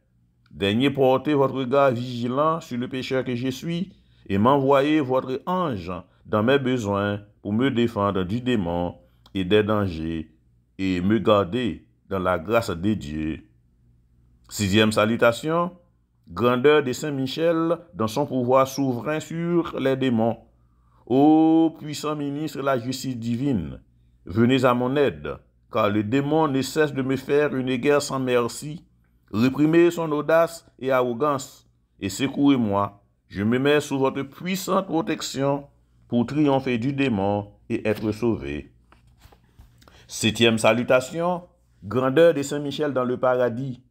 Daignez porter votre regard vigilant sur le pécheur que je suis et m'envoyez votre ange dans mes besoins pour me défendre du démon et des dangers et me garder dans la grâce de Dieu. Sixième salutation, grandeur de Saint Michel dans son pouvoir souverain sur les démons. Ô puissant ministre de la justice divine, venez à mon aide, car le démon ne cesse de me faire une guerre sans merci. Réprimez son audace et arrogance, et secourez-moi. Je me mets sous votre puissante protection pour triompher du démon et être sauvé. Septième salutation, grandeur de Saint Michel dans le paradis.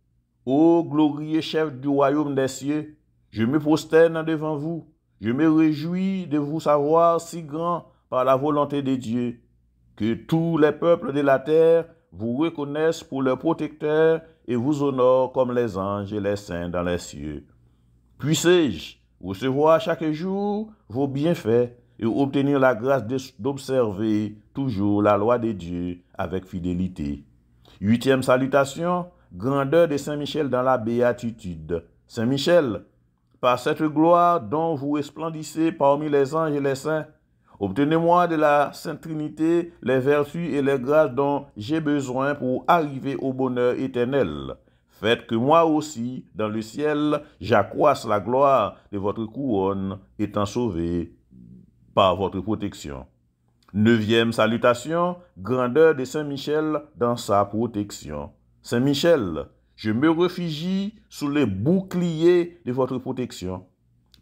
Ô glorieux chef du royaume des cieux, je me prosterne devant vous. Je me réjouis de vous savoir si grand par la volonté de Dieu, que tous les peuples de la terre vous reconnaissent pour leur protecteur et vous honorent comme les anges et les saints dans les cieux. Puissé-je recevoir chaque jour vos bienfaits et obtenir la grâce d'observer toujours la loi de Dieu avec fidélité. Huitième salutation, grandeur de Saint Michel dans la béatitude. Saint Michel, par cette gloire dont vous resplendissez parmi les anges et les saints, obtenez-moi de la Sainte Trinité les vertus et les grâces dont j'ai besoin pour arriver au bonheur éternel. Faites que moi aussi, dans le ciel, j'accroisse la gloire de votre couronne, étant sauvé par votre protection. Neuvième salutation, grandeur de Saint Michel dans sa protection. Saint Michel, je me réfugie sous les boucliers de votre protection.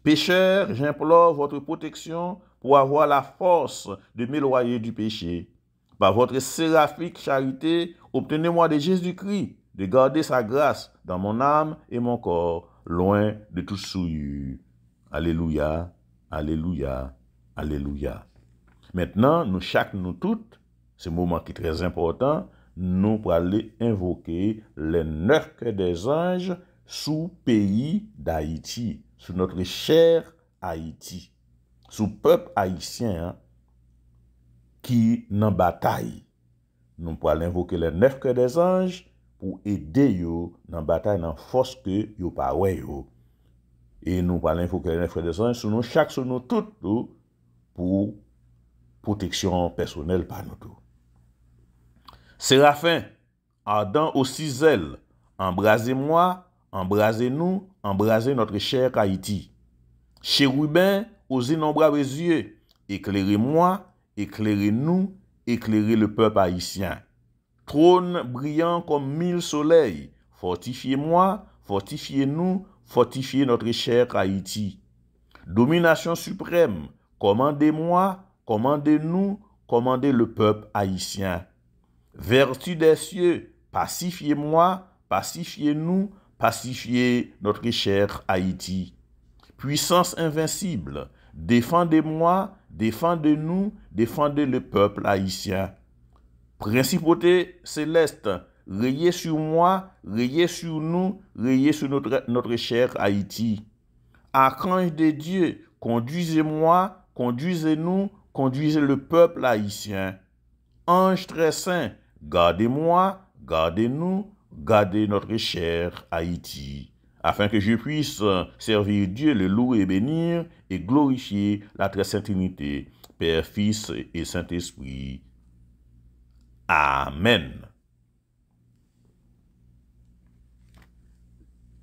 Pécheur, j'implore votre protection pour avoir la force de m'éloigner du péché. Par votre séraphique charité, obtenez-moi de Jésus-Christ de garder sa grâce dans mon âme et mon corps, loin de toute souillure. Alléluia, alléluia, alléluia. Maintenant, nous toutes, ce moment qui est très important, nous pour aller invoquer les 9 cœurs des anges sous pays d'Haïti, sous notre cher Haïti, sous peuple haïtien qui n'en bataille. Nous pour aller invoquer les 9 cœurs des anges pour aider yo dans bataille dans force que yo pas ouais yo. Et nous pour aller invoquer les 9 cœurs des anges sous nous chaque sous nous toutes pour protection personnelle par nous tous. Séraphin, ardent aux 6 ailes, embrasez-moi, embrasez-nous, embrasez notre cher Haïti. Chérubin aux innombrables yeux, éclairez-moi, éclairez-nous, éclairez le peuple haïtien. Trône brillant comme 1000 soleils, fortifiez-moi, fortifiez-nous, fortifiez notre cher Haïti. Domination suprême, commandez-moi, commandez-nous, commandez le peuple haïtien. Vertu des cieux, pacifiez-moi, pacifiez-nous, pacifiez notre cher Haïti. Puissance invincible, défendez-moi, défendez-nous, défendez le peuple haïtien. Principauté céleste, rayez sur moi, rayez sur nous, rayez sur notre cher Haïti. Archange de Dieu, conduisez-moi, conduisez-nous, conduisez le peuple haïtien. Ange très saint, gardez-moi, gardez-nous, gardez notre cher Haïti, afin que je puisse servir Dieu, le louer et bénir, et glorifier la très sainte Trinité, Père, Fils et Saint-Esprit. Amen.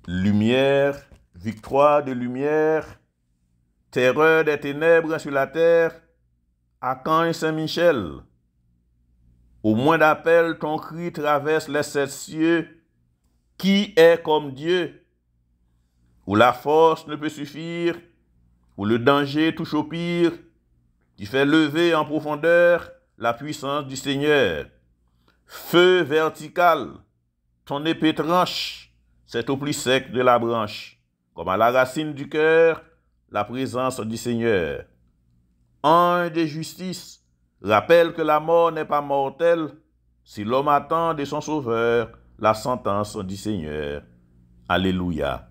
Lumière, victoire de lumière, terreur des ténèbres sur la terre, archange Saint-Michel. Au moins d'appel, ton cri traverse les 7 cieux. Qui est comme Dieu? Où la force ne peut suffire, où le danger touche au pire, qui fait lever en profondeur la puissance du Seigneur. Feu vertical, ton épée tranche, c'est au plus sec de la branche, comme à la racine du cœur, la présence du Seigneur. Ange de justice, rappelle que la mort n'est pas mortelle si l'homme attend de son Sauveur la sentence du Seigneur. Alléluia.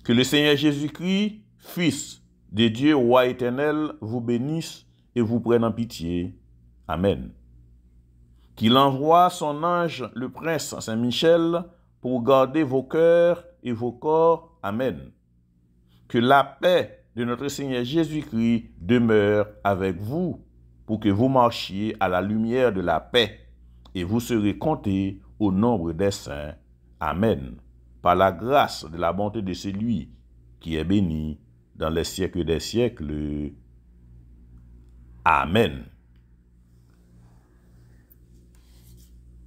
Que le Seigneur Jésus-Christ, Fils de Dieu, Roi éternel, vous bénisse et vous prenne en pitié. Amen. Qu'il envoie son ange, le prince Saint-Michel, pour garder vos cœurs et vos corps. Amen. Que la paix de notre Seigneur Jésus-Christ demeure avec vous, pour que vous marchiez à la lumière de la paix, et vous serez comptés au nombre des saints. Amen. Par la grâce de la bonté de celui qui est béni dans les siècles des siècles. Amen.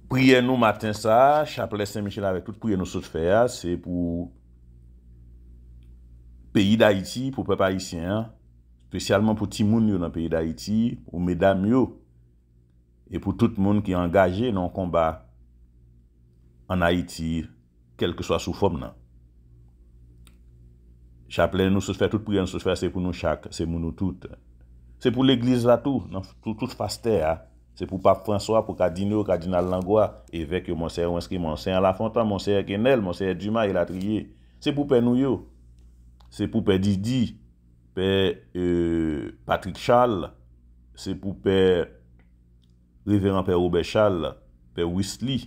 Priez nous matin ça, chapelet Saint-Michel avec toute prière nous saute faire, c'est pour pays d'Haïti, pour peuple haïtien, spécialement pour tout le monde dans le pays d'Haïti, pour mesdames yo, et pour tout le monde qui est engagé dans le combat en Haïti, quelle que soit sous forme. Chapelet nous saute faire toute prière nous saute faire, c'est pour nous chaque, c'est pour nous toutes. C'est pour l'église là tout, toute pasteur. C'est pour Pape François, pour Cardinal Langlois, évêque Monseigneur Ouinski, Monseigneur Lafontaine, Monseigneur Kenel, Monseigneur Dumas et Latrier. C'est pour Père Nouyo. C'est pour Père Didi, Père Patrick Charles. C'est pour Père Révérend Père Robert Charles, Père Wesley,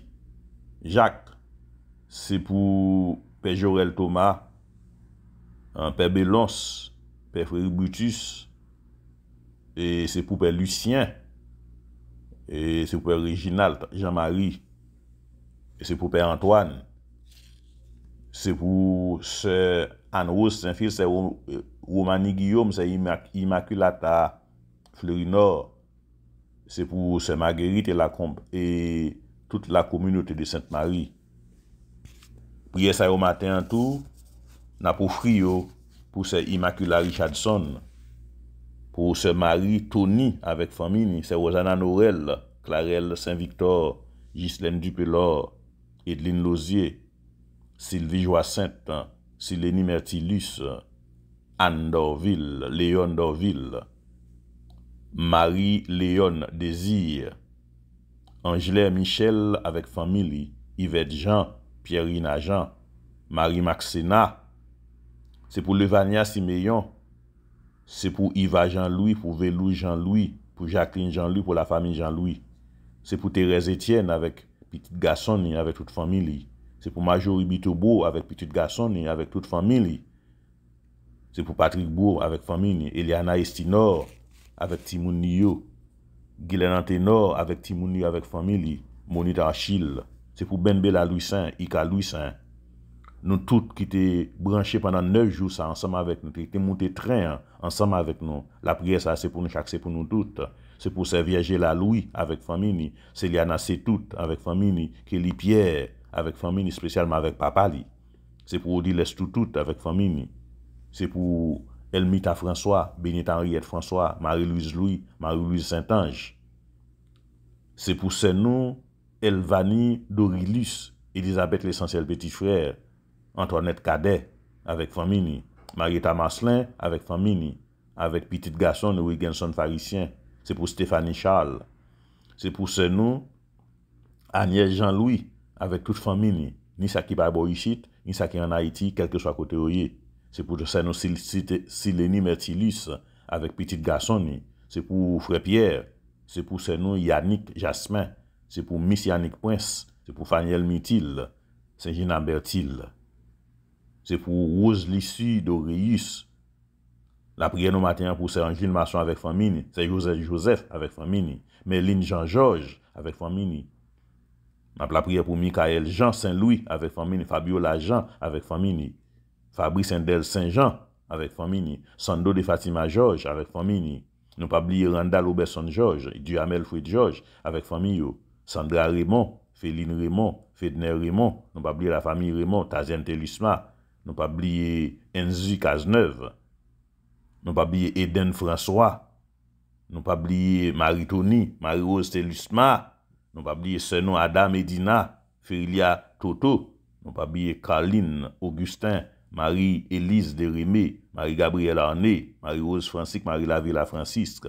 Jacques. C'est pour Père Jorel Thomas, Père Bélance, Père Frédéric Brutus. Et c'est pour Père Lucien. Et c'est pour Père Réginald, Jean-Marie. Et c'est pour Père Antoine. C'est pour Sœur Anne-Rose Saint-Fils, c'est Romani Guillaume, c'est Immaculata Fleurinor. C'est pour Sœur Marguerite et toute la communauté de Sainte-Marie. Priez ça au matin en tout. N'a pour frio pour Sœur Immaculata Richardson. Pour Sœur Marie Tony avec famille, c'est Rosanna Norel, Clarelle Saint-Victor, Ghislaine Dupelor, Edline Lozier, Sylvie Joacinthe, Silénie Mertilus, Anne Dorville, Léon Dorville, Marie-Léon Désir, Angèle Michel avec famille, Yvette Jean, Pierre-Rina Jean, Marie Maxena. C'est pour Levania Siméon. C'est pour Yva Jean-Louis, pour Vélou Jean-Louis, pour Jacqueline Jean-Louis, pour la famille Jean-Louis. C'est pour Thérèse Etienne avec petit garçon et avec toute famille. C'est pour Majorie Bitobo avec petit garçon et avec toute famille. C'est pour Patrick Bourg avec famille. Eliana Estinor avec Timounio. Guylaine Anténor avec Timounio avec famille. Monita Achille. C'est pour Ben Bella Louis Saint, Ika Louis Saint. Nous tous qui étaient branchés pendant 9 jours ça, ensemble avec nous, qui étaient montés train ensemble avec nous. La prière, ça, c'est pour nous chaque, c'est pour nous toutes. C'est pour servir la Louis avec famille. C'est Liana Setout avec famille. Kelly Pierre avec famille, spécialement avec Papa Li. C'est pour Odile Toutout avec famille. C'est pour Elmita François, Benita Henriette François, Marie-Louise Louis, Marie-Louise Saint-Ange. C'est pour nous, Elvani Dorilus, Elisabeth l'essentiel petit frère, Antoinette Cadet avec famille, Marietta Maslin avec famille, avec petit garçon Wiggenson Pharisien. C'est pour Stéphanie Charles. C'est pour nous, Agnès Jean-Louis avec toute famille, ni ça qui va ici, ni ça qui en Haïti, quel que soit côté oyer. C'est pour nous, Silénie Mertilus avec petit garçon. C'est pour Frère Pierre. C'est pour nous, Yannick Jasmin. C'est pour Miss Yannick Prince. C'est pour Faniel Mitil, Saint-Gina Bertil. C'est pour Rose Lissu d'Auréus. La prière nous matin pour Saint Angile Masson avec famille. C'est Joseph avec famille. Méline Jean-Georges avec famille. La prière pour Michael Jean Saint-Louis avec famille. Fabiola Jean avec famille. Fabrice Indel Saint-Jean avec famille. Sando de Fatima Georges avec famille. Nous pas oublier Randall Robertson Georges. Duhamel Fouet Georges avec famille. Sandra Raymond. Féline Raymond. Fedner Raymond. Nous pas oublier la famille Raymond. Tazen Telisma. Nous pas oublier Enzu Cazeneuve. Nous pas oublier Eden François. Nous pas oublier Marie-Tony, Marie-Rose Telusma. Nous pas oublier Senon Adam Medina, Ferilia Toto. Nous pas oublier Caroline Augustin, Marie-Élise Dérémé, Marie-Gabrielle Arné, Marie-Rose Francisque, Marie-Lavilla Francisque.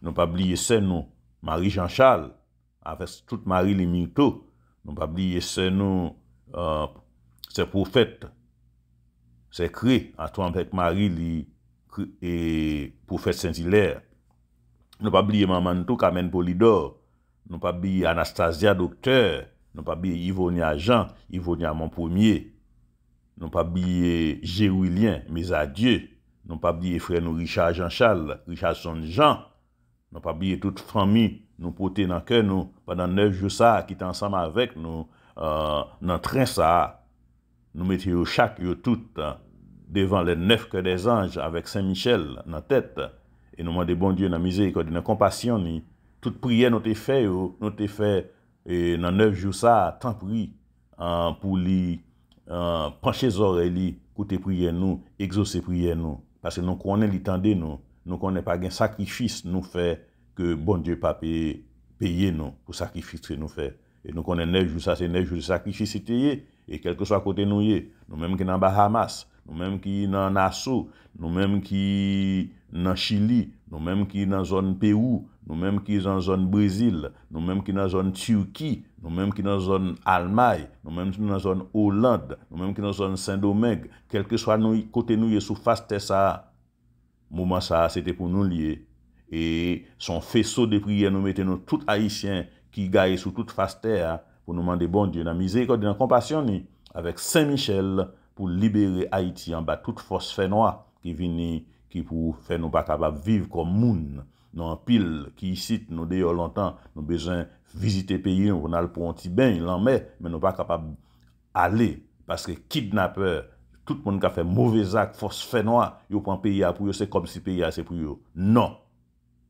Nous pas oublier Senon Marie-Jean-Charles, avec toute Marie Limito. Nous pas oublier Senon c'est prophète. C'est créé à toi avec Marie et prophète Saint-Hilaire. Nous pas oublier Maman tout Carmen Polidor. Nous pas oublier Anastasia Docteur. nous pas oublier Yvonia Jean, Yvonia mon premier, nous pas oublier Géruilien, mes adieux, nous pas oublier frère nous Richard Jean-Charles, Richardson Jean, nous pas oublier toute famille, nous porter dans cœur nous pendant 9 jours ça, qui était ensemble avec nous dans train ça, nous mettions chaque yo tout devant les 9 cœurs des anges avec Saint-Michel dans tête et nous demandons bon Dieu dans miséricorde, dans compassion ni toute prière nous t'ai fait et dans 9 jours ça, tant pris pour lui pencher les oreilles, écouter prière nous, exaucer prière nous parce que nous connaissons l'étendue nous connaissons pas un sacrifice nous fait que bon Dieu pas payer nous pour sacrifice que nous fait et nous connaissons 9 jours ça c'est 9 jours de sacrifice et quel que soit côté nous même qui dans Bahamas, nous même qui dans Nassau, nous même qui dans Chili, nous même qui dans zone Pérou, nous même qui dans zone Brésil, nous même qui dans zone Turquie, nous même qui dans zone Allemagne, nous même qui dans zone Hollande, nous même qui dans zone Saint-Domingue, quel que soit nous côté nous sous face terre ça, moment ça c'était pour nous lier et son faisceau de prière nous mettons tout haïtiens qui gagne sous toute face terre pour nous demander bon Dieu dans miséricorde dans compassion ni avec Saint-Michel pour libérer Haïti en bas toute force fait noire qui vient qui pour faire nous pas capable vivre comme moun non pile qui ici nous dehors longtemps nous besoin visiter pays on a pour un petit bain mais nous pas capable aller parce que kidnappeur tout le monde qui a fait mauvais acte force fait noire yo prend pays pour eux c'est comme si pays c'est pour eux non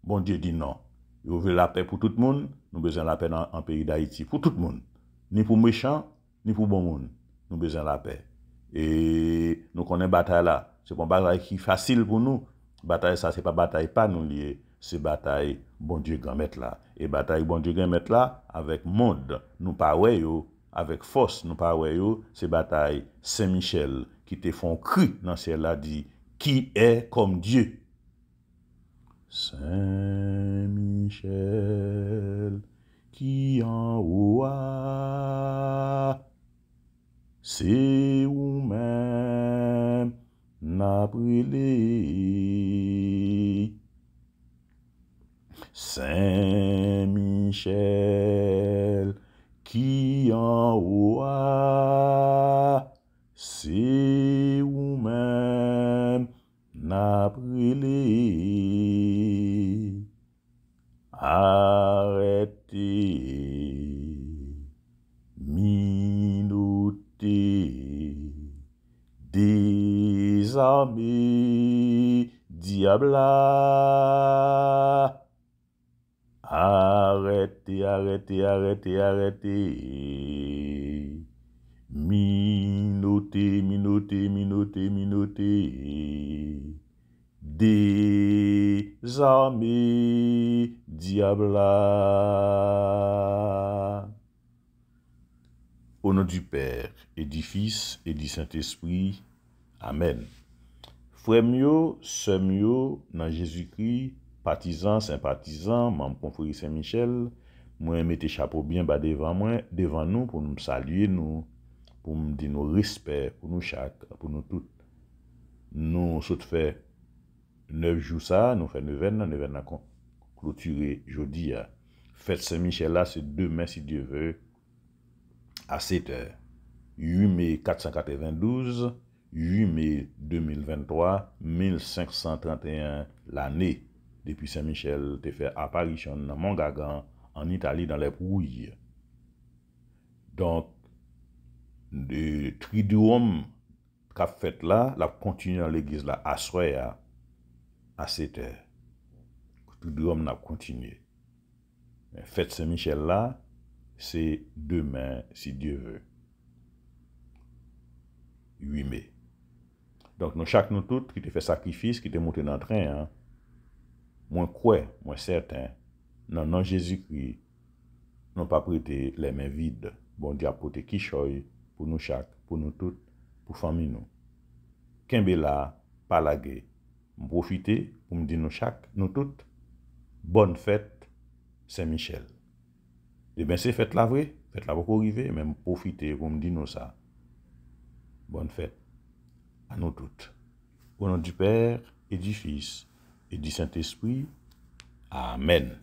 bon Dieu dit non yo veut la paix pour tout le monde nous besoin la paix dans un pays d'Haïti pour tout le monde ni pour méchant ni pour bon monde nous besoin la paix et nous connaissons bataille là c'est pas une bataille qui est facile pour nous bataille ça c'est pas bataille pas nous lié c'est bataille bon Dieu grand mettre là et bataille bon Dieu grand mettre là avec monde nous pas ouais yo avec force nous pas ouais yo c'est bataille Saint-Michel qui te font cri dans ciel là dit qui est comme Dieu Saint-Michel qui en haut c'est ou même n'a brûlé Saint-Michel qui en haut c'est ou même n'a brûlé arrêtez désarmé diable arrêtez minoté désarmé diable au nom du Père et du Fils et du Saint-Esprit. Amen. Frère mio, sœur mio, dans Jésus-Christ, partisans, sympathisants, membre confrérie Saint-Michel, moi mettez chapeau bien bas devant nous pour nous saluer nous, pour nous dire nos respects pour nous chaque, pour nous toutes. Nous sommes fait 9 jours ça, nous fait neuvaine clôturé jeudi. Fête Saint-Michel là, c'est demain si Dieu veut à 7h. 8 mai 492, 8 mai 2023, 1531 l'année depuis Saint-Michel te fait apparition dans Montgagan en Italie dans les Pouilles. Donc, le triduum qu'a fait là, la continue dans l'église là à soir à 7h. Le triduum n'a continué. Fête Saint-Michel là, c'est demain si Dieu veut. 8 mai. Donc, nous, chaque nous toutes, qui te fait sacrifice, qui te monté dans le train, hein, moi, quoi, moi, certain, non, Jésus-Christ, non pas prêter les mains vides. Bon Dieu a prêté qui choy pour nous chaque, pour nous toutes, pour famille nous. Kembe là, pas la guerre. Profiter pour me dire nous chaque, nous toutes, bonne fête Saint-Michel. Eh bien, c'est fête la vraie, fête la beaucoup arriver, même profiter pour me dire nous ça. Bonne fête à nous toutes. Au nom du Père et du Fils et du Saint-Esprit. Amen.